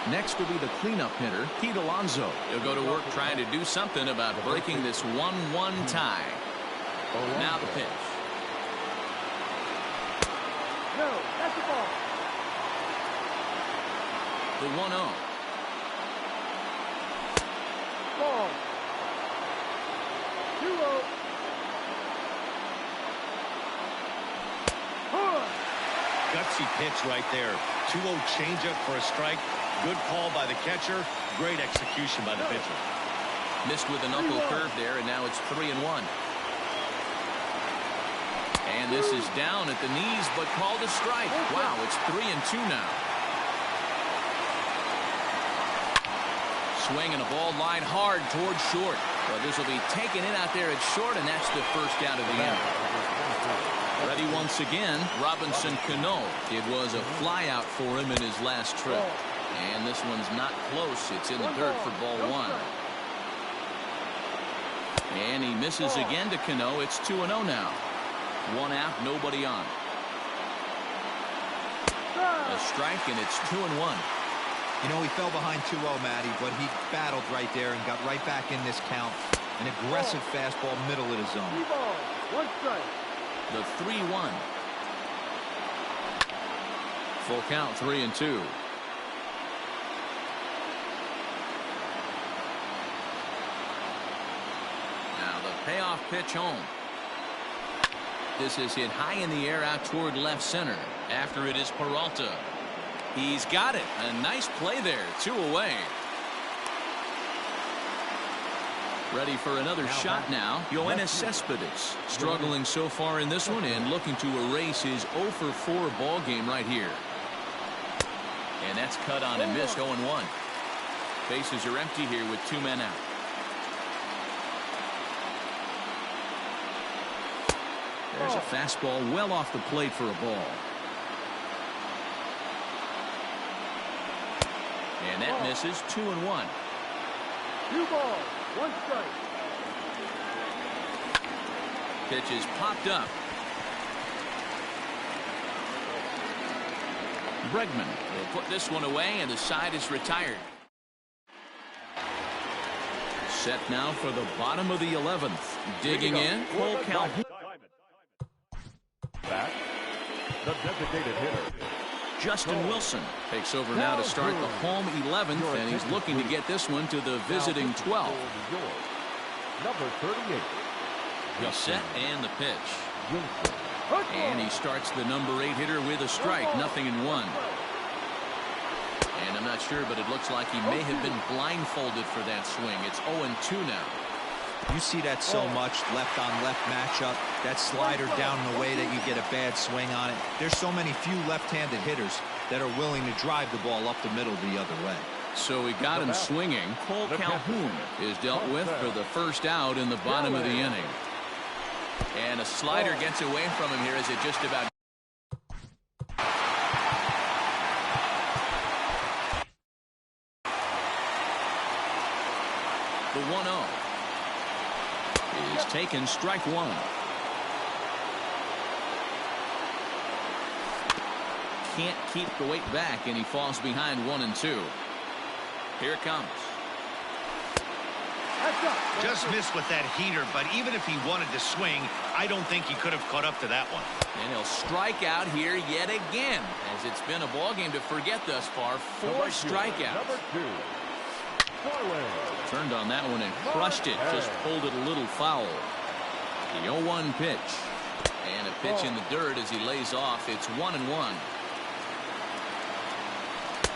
Next will be the cleanup hitter, Pete Alonso. He'll go to work trying to do something about breaking this 1-1 tie. Now the pitch. No, that's the ball. The 1-0. Ball. 2-0. Gutsy pitch right there. 2-0 changeup for a strike. Good call by the catcher. Great execution by the pitcher. Missed with a knuckle curve there, and now it's 3-1. And this is down at the knees, but called a strike. Wow, it's 3-2 now. Swing and a ball line hard towards short. But this will be taken in out there at short, and that's the first out of the inning. Ready once again, Robinson Cano. It was a fly out for him in his last trip. And this one's not close. It's in the dirt for ball 1. And he misses again to Cano. It's 2-0 now. 1 out, nobody on. A strike, and it's 2-1. You know, he fell behind 2-0, Matty, but he battled right there and got right back in this count. An aggressive fastball, middle of the zone. 1 strike. The 3-1. Full count, 3-2. Now the payoff pitch home. This is hit high in the air out toward left center. After it is Peralta. He's got it. A nice play there. 2 away. Ready for another shot now. Yoenis Cespedes struggling so far in this one and looking to erase his 0-for-4 ball game right here. And that's cut on and missed. 0-1. Bases are empty here with 2 men out. There's a fastball well off the plate for a ball. And that misses. 2-1. 2 balls, 1 strike. Pitch is popped up. Bregman will put this one away, and the side is retired. Set now for the bottom of the 11th. Digging in, Cole Calhoun. Back, the designated hitter. Justin Wilson takes over now to start the home 11th, and he's looking to get this one to the visiting 12th. Number 38. The set and the pitch. And he starts the number 8 hitter with a strike. 0-1. And I'm not sure, but it looks like he may have been blindfolded for that swing. It's 0-2 now. You see that so much, left on left matchup. That slider down in a way that you get a bad swing on it. There's so many few left-handed hitters that are willing to drive the ball up the middle the other way. So he got him swinging. Cole Calhoun is dealt with for the first out in the bottom of the inning. And a slider gets away from him here as it just about. The 1-0 is taken, strike 1. Can't keep the weight back, and he falls behind 1-2. Here it comes. Just missed with that heater, but even if he wanted to swing, I don't think he could have caught up to that one. And he'll strike out here yet again, as it's been a ball game to forget thus far. 4 strikeouts. Number 2. Turned on that one and crushed it. Just pulled it a little foul. The 0-1 pitch. And a pitch in the dirt as he lays off. It's 1-1.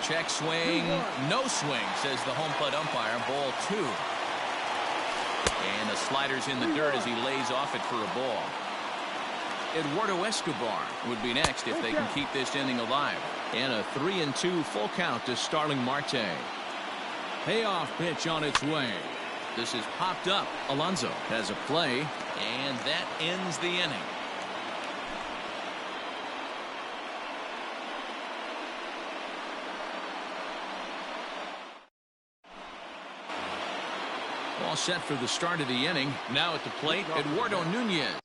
Check swing. No swing, says the home plate umpire. Ball 2. And the slider's in the dirt as he lays off it for a ball. Eduardo Escobar would be next if they can keep this inning alive. And a 3-2 full count to Starling Marte. Payoff pitch on its way. This is popped up. Alonso has a play, and that ends the inning. All set for the start of the inning. Now at the plate, Eduardo Nunez.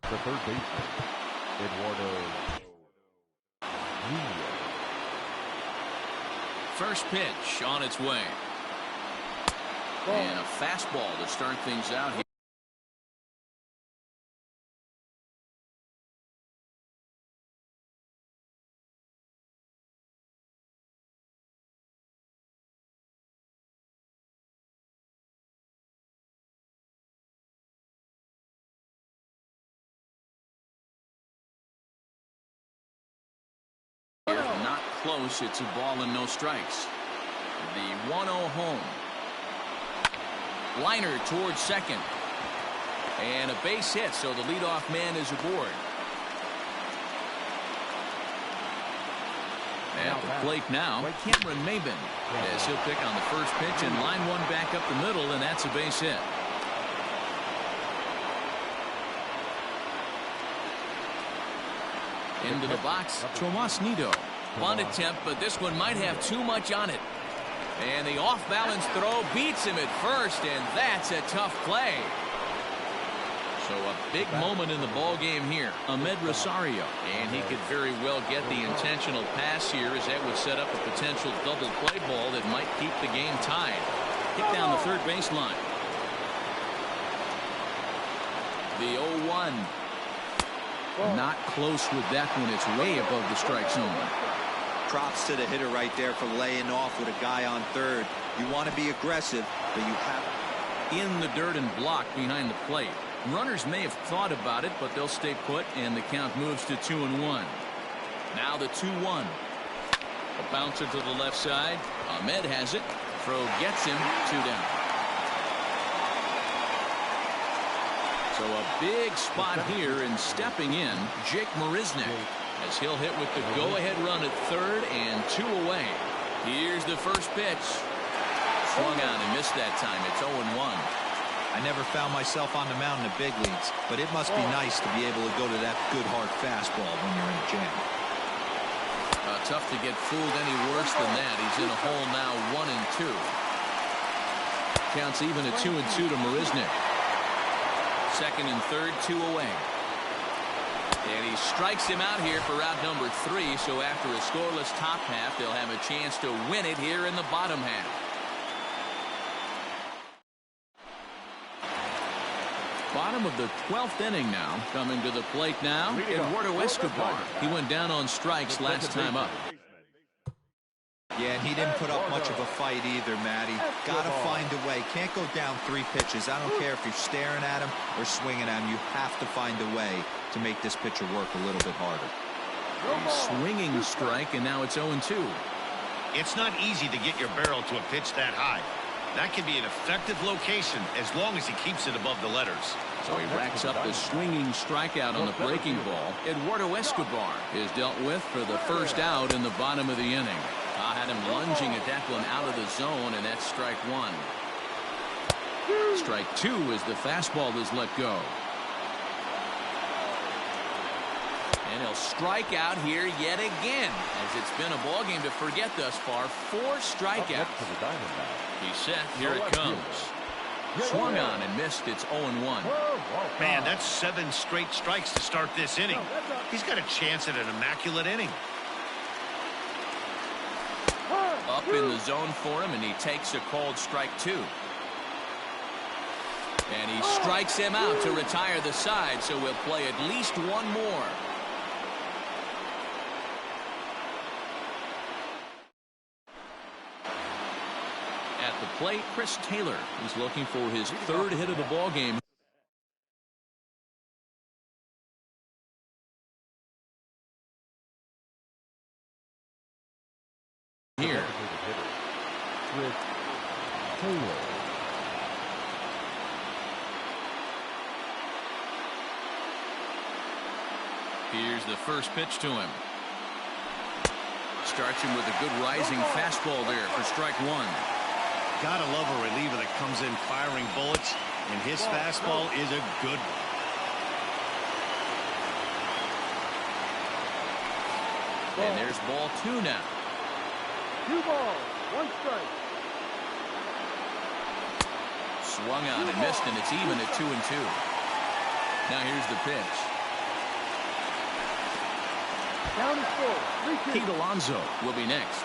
The third baseman, Eduardo Nunez. First pitch on its way. And a fastball to start things out here. Not close. It's a ball and no strikes. The 1-0 home. Liner towards second. And a base hit, so the leadoff man is aboard. At the plate now, Cameron Maybin, as he'll pick on the first pitch and line one back up the middle, and that's a base hit. Into the box, Tomas Nido. Bunt attempt, but this one might have too much on it. And the off-balance throw beats him at first, and that's a tough play. So a big moment in the ball game here. Ahmed Rosario, and he could very well get the intentional pass here, as that would set up a potential double play ball that might keep the game tied. Kick down the third baseline. The 0-1. Not close with that one. It's way above the strike zone. Props to the hitter right there for laying off with a guy on third. You want to be aggressive, but you have in the dirt and blocked behind the plate. Runners may have thought about it, but they'll stay put, and the count moves to 2-1. Now the 2-1. A bouncer to the left side. Ahmed has it. Throw gets him. 2 down. So a big spot here, and stepping in, Jake Marisnick, as he'll hit with the go-ahead run at third and 2 away. Here's the first pitch. Swung on and missed that time. It's 0-1. I never found myself on the mound in the big leagues, but it must be nice to be able to go to that good hard fastball when you're in a jam. Tough to get fooled any worse than that. He's in a hole now, 1-2. Counts even at 2-2 to Marisnick. Second and third, 2 away. And he strikes him out here for out number 3. So after a scoreless top half, they'll have a chance to win it here in the bottom half. Bottom of the 12th inning now. Coming to the plate now, Eduardo Escobar. He went down on strikes last time up. Yeah, and he didn't put up much of a fight either, Matty. Got to find a way. Can't go down 3 pitches. I don't care if you're staring at him or swinging at him. You have to find a way to make this pitcher work a little bit harder. A swinging strike, and now it's 0-2. It's not easy to get your barrel to a pitch that high. That can be an effective location as long as he keeps it above the letters. So he racks up the swinging strikeout on the breaking ball. Eduardo Escobar is dealt with for the first out in the bottom of the inning. Had him lunging at that one out of the zone, and that's strike 1. Strike 2 as the fastball is let go. And he'll strike out here yet again, as it's been a ball game to forget thus far. 4 strikeouts. He's set. Here it comes. Swung on and missed. It's 0-1. Man, that's 7 straight strikes to start this inning. He's got a chance at an immaculate inning. Up in the zone for him, and he takes a called strike 2. And he strikes him out to retire the side, so we'll play at least one more. At the plate, Chris Taylor is looking for his third hit of the ball game. Here. Chris Taylor. Here's the first pitch to him. Starts him with a good rising fastball there for strike one. Gotta love a reliever that comes in firing bullets, and his fastball is a good one. And there's ball two now. 2 balls, 1 strike. Swung on and missed, and it's even at 2-2. Now here's the pitch. Down is full. 3-2. Pete Alonso will be next.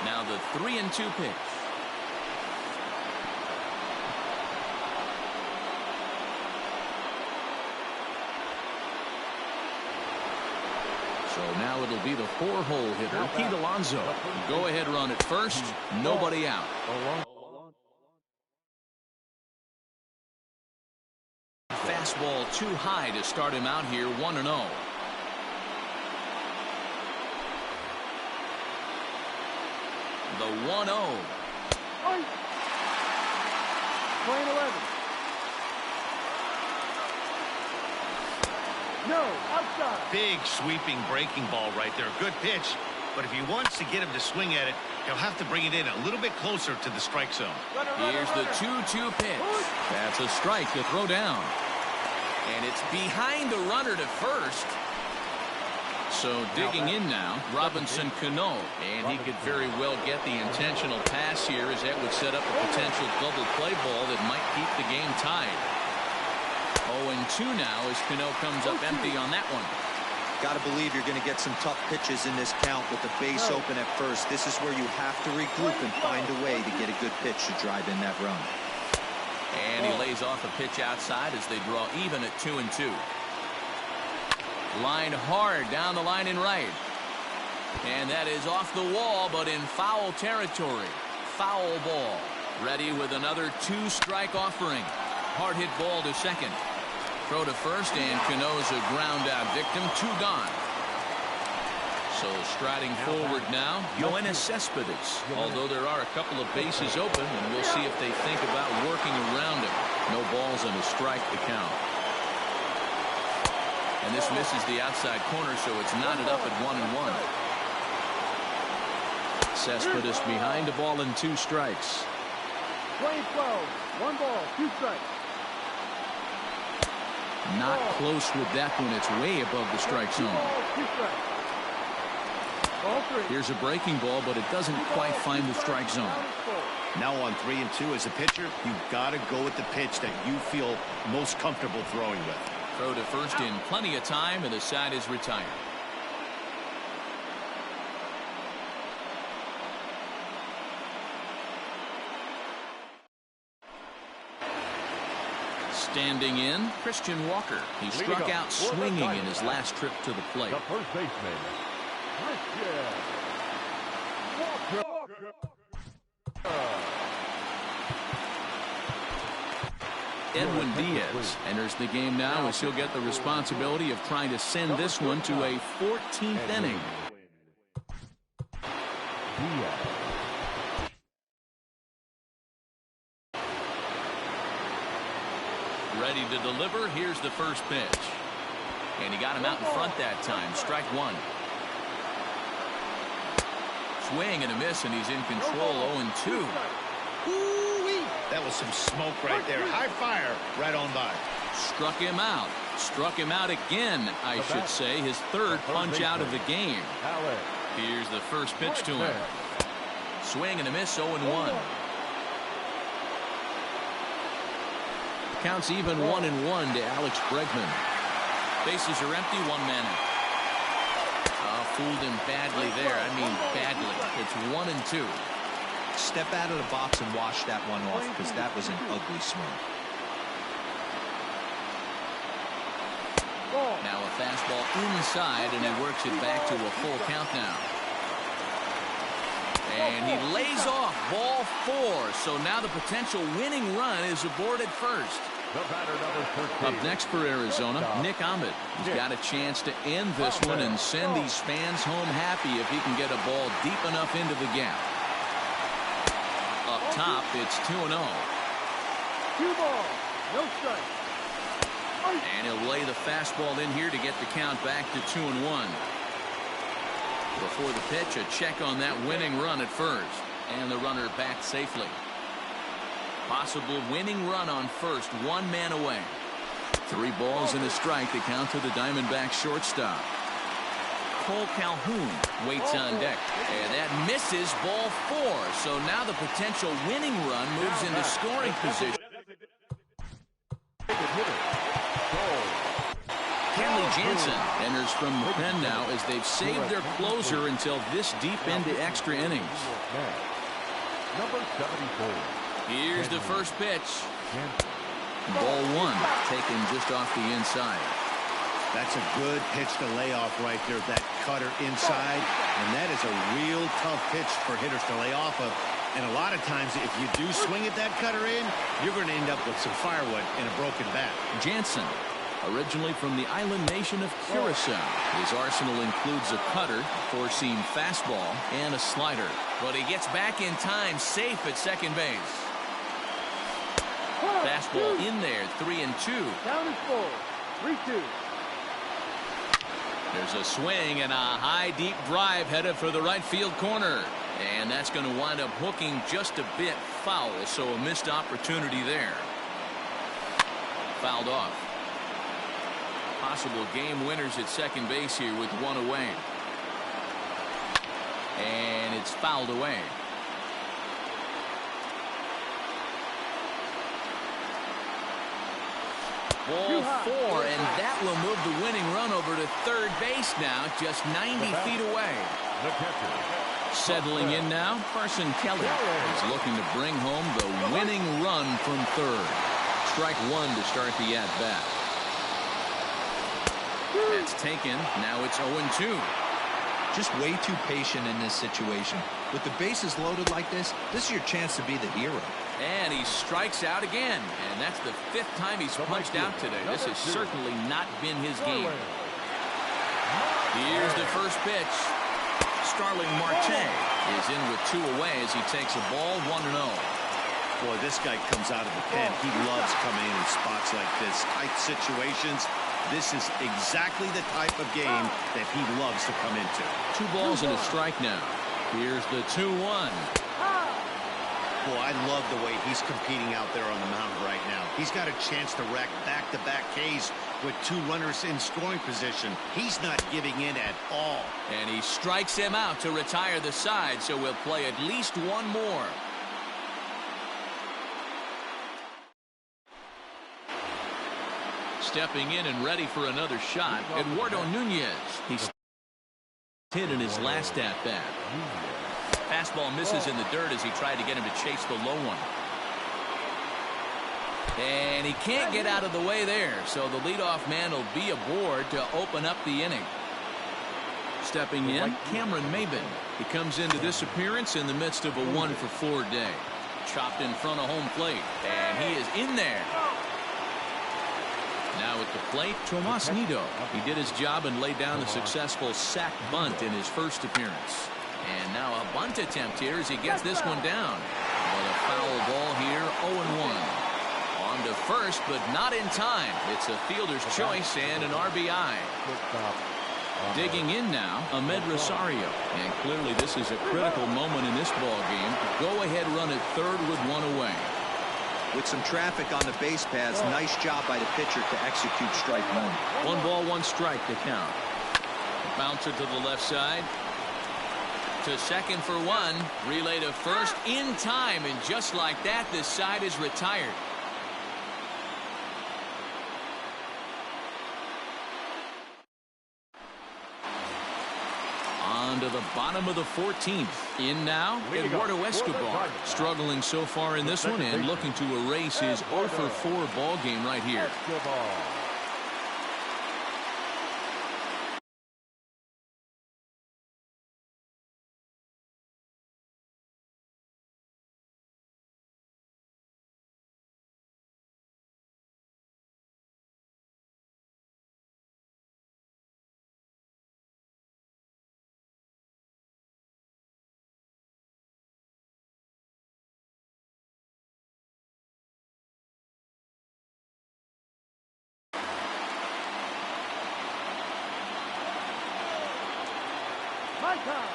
Now the 3-2 pitch. So now it'll be the 4-hole hitter, Pete Alonso. Go ahead run at first. Nobody out. Fastball too high to start him out here, 1-0. The 1-0. Playing 11. No, outside. Big sweeping breaking ball right there. Good pitch. But if he wants to get him to swing at it, he'll have to bring it in a little bit closer to the strike zone. Here's the 2-2 pitch. That's a strike to throw down. And it's behind the runner to first. So digging in now, Robinson Cano. And he could very well get the intentional pass here, as that would set up a potential double play ball that might keep the game tied. 0-2 now as Cano comes up empty on that one. Got to believe you're going to get some tough pitches in this count with the base open at first. This is where you have to regroup and find a way to get a good pitch to drive in that run. And he lays off a pitch outside as they draw even at 2-2. Line hard down the line in right. And that is off the wall, but in foul territory. Foul ball. Ready with another 2-strike offering. Hard hit ball to second. Throw to first, and Cano's a ground out victim. 2 gone. So striding forward now, Yoenis Cespedes. Although there are a couple of bases open, and we'll see if they think about working around him. No balls and a strike to count. And this misses the outside corner, so it's knotted up at 1-1. Cespedes behind, a ball and 2 strikes. Playing 12. 1 ball, 2 strikes. Not close with that one. It's way above the strike zone. Here's a breaking ball, but it doesn't quite find the strike zone. Now on 3-2 as a pitcher, you've got to go with the pitch that you feel most comfortable throwing with. Throw to first in plenty of time, and the side is retired. Standing in, Christian Walker. He struck out swinging in his last trip to the plate. The first baseman, Christian Walker. Edwin Diaz enters the game now, as he'll get the responsibility of trying to send this one to a 14th inning. Ready to deliver. Here's the first pitch. And he got him out in front that time. Strike one. Swing and a miss, and he's in control. 0-2. That was some smoke right there. High fire right on by. Struck him out. Struck him out again, I should say. His third punch out of the game. Here's the first pitch to him. Swing and a miss. 0-1. Counts even 1-1 to Alex Bregman. Bases are empty, 1 man out. Fooled him badly there. I mean badly. It's 1-2. Step out of the box and wash that one off, because that was an ugly swing. Now a fastball inside, and he works it back to a full count now. And he lays off ball 4. So now the potential winning run is aboard at first. The batter, number 13. Up next for Arizona, Nick Ahmed. He's got a chance to end this one and send these fans home happy if he can get a ball deep enough into the gap. Up top, it's 2-0. 2 balls, no strike. And he'll lay the fastball in here to get the count back to 2-1. Before the pitch, a check on that winning run at first. And the runner back safely. Possible winning run on first, 1 man away. 3 balls and a strike to count to the Diamondback shortstop. Cole Calhoun waits on deck. And that misses ball 4. So now the potential winning run moves into scoring position. Kenley Jansen enters from the pen now as they've saved their closer until this deep into extra innings. Number 74. Here's the first pitch. Ball 1 taken just off the inside. That's a good pitch to lay off right there, that cutter inside. And that is a real tough pitch for hitters to lay off of. And a lot of times, if you do swing at that cutter in, you're going to end up with some firewood and a broken bat. Jansen, originally from the island nation of Curacao. His arsenal includes a cutter, four-seam fastball, and a slider. But he gets back in time, safe at second base. Fastball in there, 3-2. Down is 4, 3-2. There's a swing and a high deep drive headed for the right field corner. And that's going to wind up hooking just a bit foul, so a missed opportunity there. Fouled off. Possible game winners at second base here with 1 away. And it's fouled away. Ball 4, and that will move the winning run over to third base now, just 90 feet away. The catcher. Settling in now, Carson Kelly is looking to bring home the winning run from third. Strike 1 to start the at-bat. That's taken. Now it's 0-2. Just way too patient in this situation. With the bases loaded like this is your chance to be the hero. And he strikes out again. And that's the 5th time he's punched out today. This has certainly not been his game. Here's the first pitch. Starling Marte is in with 2 away as he takes a ball 1-0. Boy, this guy comes out of the pen. He loves coming in spots like this. Tight situations. This is exactly the type of game that he loves to come into. 2 balls and a strike now. Here's the 2-1. Boy, I love the way he's competing out there on the mound right now. He's got a chance to rack back-to-back Ks with 2 runners in scoring position. He's not giving in at all. And he strikes him out to retire the side, so we'll play at least 1 more. Stepping in and ready for another shot, Eduardo Nunez. He's hit in his last at-bat. Fastball misses in the dirt as he tried to get him to chase the low one. And he can't get out of the way there, so the leadoff man will be aboard to open up the inning. Stepping in, Cameron Maybin. He comes into this appearance in the midst of a 1-for-4 day. Chopped in front of home plate, and he is in there. Now at the plate, Tomas Nido. He did his job and laid down a successful sac bunt in his first appearance. And now a bunt attempt here as he gets this one down. But a foul ball here, 0-1. On to first, but not in time. It's a fielder's choice and an RBI. Digging in now, Ahmed Rosario. And clearly this is a critical moment in this ball game. Go-ahead run at third with 1 away. With some traffic on the base paths, nice job by the pitcher to execute strike 1. 1 ball, 1 strike to count. Bouncer to the left side. To second for 1. Relay to first in time, and just like that, this side is retired. On to the bottom of the 14th. In now, Eduardo Escobar. Struggling so far in this one and looking to erase his 0-for-4 ball game right here. High time.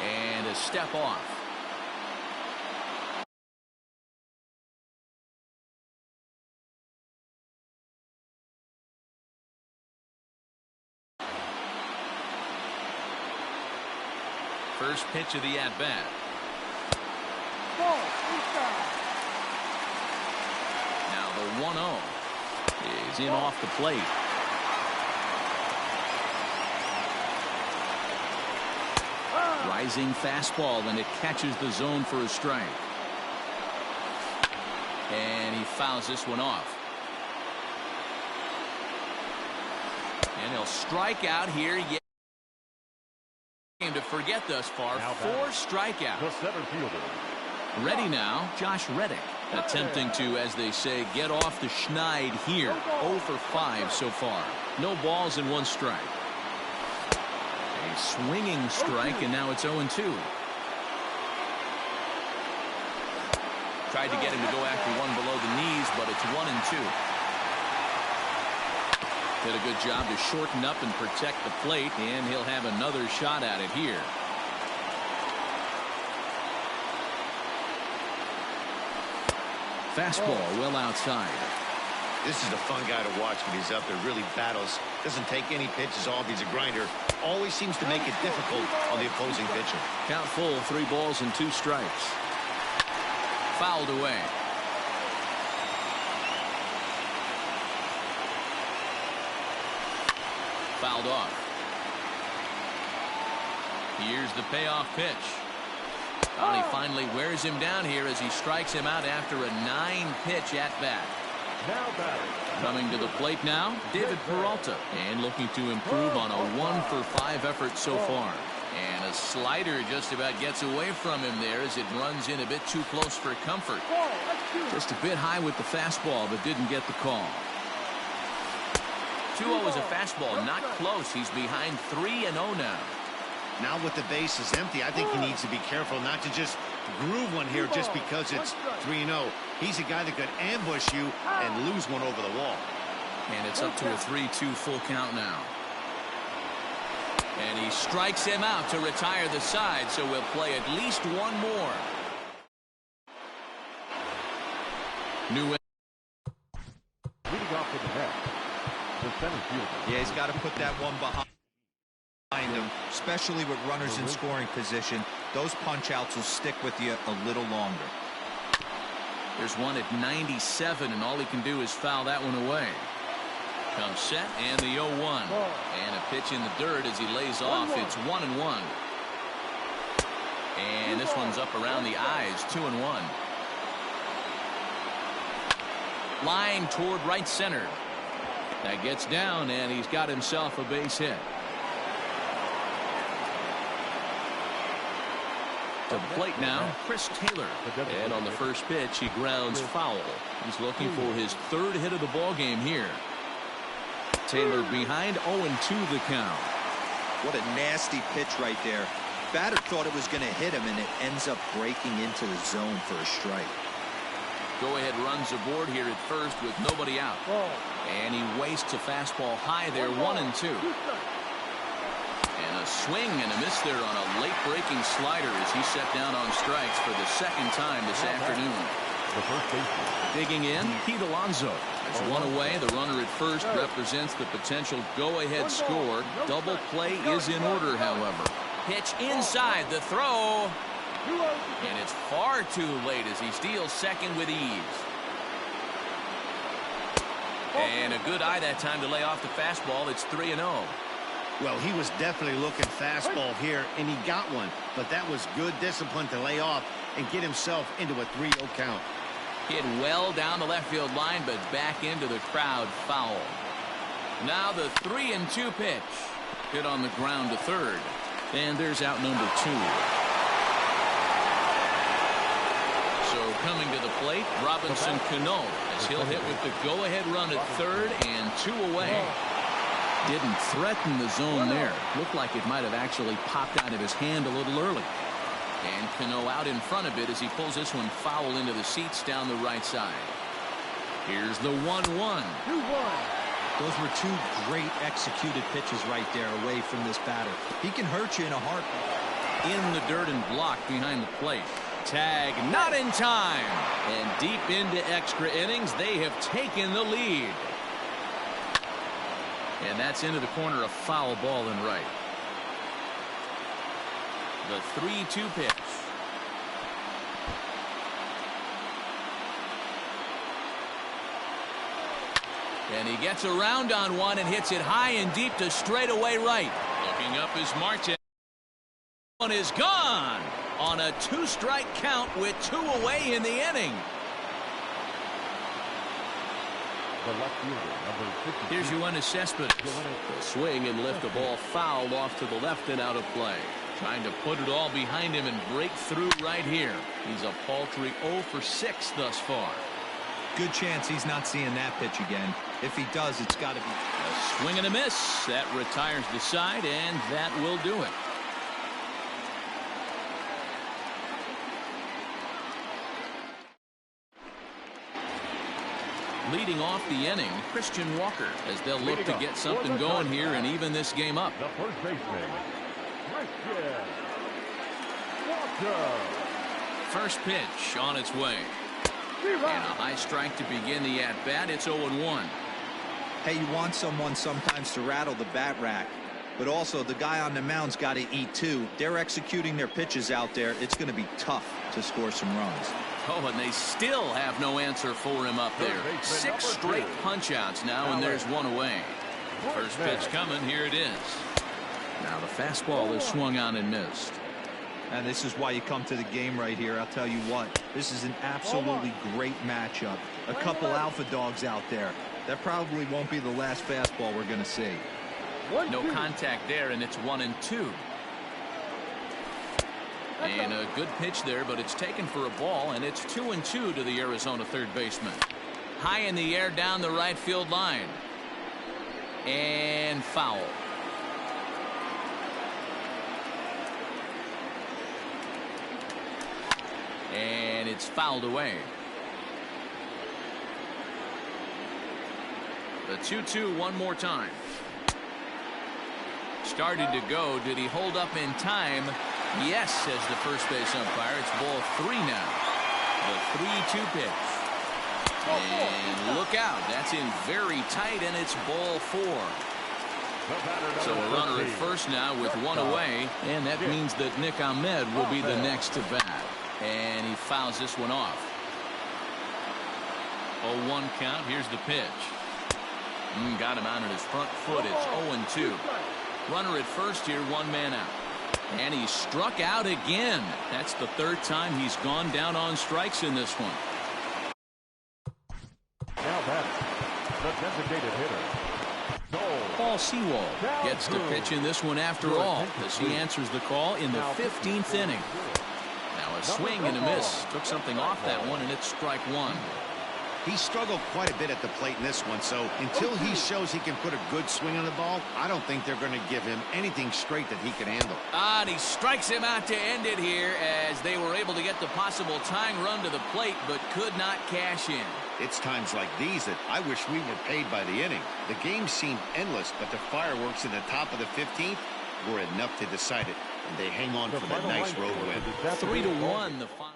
And a step off. First pitch of the at-bat. Ball inside. Now the 1-0 is in off the plate. Rising fastball, and it catches the zone for a strike. And he fouls this one off. And he'll strike out here yet. To forget thus far, Now 4 strikeouts. The center fielder. Ready now, Josh Reddick, attempting to, as they say, get off the schneid here. 0 for 5 so far. No balls and 1 strike. A swinging strike, and now it's 0-2. Tried to get him to go after one below the knees, but it's 1-2. Did a good job to shorten up and protect the plate, and he'll have another shot at it here. Fastball well outside. This is a fun guy to watch when he's up there. Really battles. Doesn't take any pitches off. He's a grinder. Always seems to make it difficult on the opposing pitcher. Count full, 3 balls and 2 strikes. Fouled away. Fouled off. Here's the payoff pitch. Oh, he finally wears him down here as he strikes him out after a 9-pitch at-bat. Now batting. Coming to the plate now, David Peralta, and looking to improve on a 1 for 5 effort so far. And a slider just about gets away from him there as it runs in a bit too close for comfort. Ball, let's shoot. Just a bit high with the fastball, but didn't get the call. 2-0 is a fastball, not close. He's behind 3-0 now. Now with the bases empty, I think he needs to be careful not to just groove one here just because it's 3-0. He's a guy that could ambush you and lose one over the wall. And it's up to a 3-2 full count now. And he strikes him out to retire the side, so we'll play at least one more. New Leading off with the net. The center fielder. Yeah, he's got to put that one behind him, especially with runners in scoring position. Those punch-outs will stick with you a little longer. There's one at 97, and all he can do is foul that one away. Comes set, and the 0-1. And a pitch in the dirt as he lays off. It's 1-1. And this one's up around the eyes, 2-1. Line toward right center. That gets down, and he's got himself a base hit. To the plate now, Chris Taylor. And on the first pitch, he grounds foul. He's looking for his 3rd hit of the ball game here. Taylor behind 0-2 the count. What a nasty pitch right there. Batter thought it was going to hit him, and it ends up breaking into the zone for a strike. Go-ahead runs aboard here at first with nobody out. And he wastes a fastball high there, 1-2. And a swing and a miss there on a late-breaking slider as he set down on strikes for the 2nd time this afternoon. The first baseman. Digging in, Pete Alonso. There's one away. The runner at first represents the potential go-ahead score. Double play is in order, however. Pitch inside, the throw. And it's far too late as he steals second with ease. And a good eye that time to lay off the fastball. It's 3-0. Well, he was definitely looking fastball here, and he got one. But that was good discipline to lay off and get himself into a 3-0 count. Hit well down the left field line, but back into the crowd, foul. Now the 3-2 pitch. Hit on the ground to third. And there's out number 2. So coming to the plate, Robinson Cano, as he'll hit with the go-ahead run at third and 2 away. Didn't threaten the zone there. Looked like it might have actually popped out of his hand a little early. And Cano out in front of it as he pulls this one foul into the seats down the right side. Here's the 1-1. 2-1. Those were two great executed pitches right there away from this batter. He can hurt you in a heartbeat. In the dirt and blocked behind the plate. Tag not in time. And deep into extra innings, they have taken the lead. And that's into the corner, a foul ball and right. The 3-2 pitch. And he gets around on one and hits it high and deep to straightaway right. Looking up is Martin. One is gone on a 2-strike count with 2 away in the inning. The left fielder, number 52. Here's Yoenis Cespedes. He'll swing and lift the ball foul off to the left and out of play. Trying to put it all behind him and break through right here. He's a paltry 0 for 6 thus far. Good chance he's not seeing that pitch again. If he does, it's got to be a swing and a miss. That retires the side, and that will do it. Leading off the inning, Christian Walker, as they'll look to get something going here and even this game up. The first baseman, Christian Walker. First pitch on its way. And a high strike to begin the at-bat. It's 0-1. Hey, you want someone sometimes to rattle the bat rack, but also the guy on the mound's got to eat too. They're executing their pitches out there. It's going to be tough to score some runs. Oh, and they still have no answer for him up there. 6 straight punch-outs now, and there's 1 away. First pitch coming. Here it is. Now the fastball is swung on and missed. And this is why you come to the game right here. I'll tell you what, this is an absolutely great matchup. A couple alpha dogs out there. That probably won't be the last fastball we're going to see. No contact there, and it's 1-2. And a good pitch there, but it's taken for a ball, and it's 2-2 to the Arizona third baseman. High in the air down the right field line. And foul. And it's fouled away. The 2-2 one more time. Started to go. Did he hold up in time? Yes, says the first base umpire. It's ball 3 now. The 3-2 pitch. And look out. That's in very tight, and it's ball 4. So a runner at first now with 1 away, and that means that Nick Ahmed will be the next to bat. And he fouls this one off. 0-1 count. Here's the pitch. Got him out on his front foot. It's 0-2. Runner at first here, 1 man out. And he struck out again. That's the 3rd time he's gone down on strikes in this one. Now batting, the designated hitter, Paul Sewald gets to pitch in this one after all, as he answers the call in the 15th inning. Now a swing and a miss. Took something off that one, and it's strike 1. He struggled quite a bit at the plate in this one, so until he shows he can put a good swing on the ball, I don't think they're going to give him anything straight that he can handle. And he strikes him out to end it here, as they were able to get the possible tying run to the plate, but could not cash in. It's times like these that I wish we were paid by the inning. The game seemed endless, but the fireworks in the top of the 15th were enough to decide it, and they hang on for that nice road win. 3-1 the final.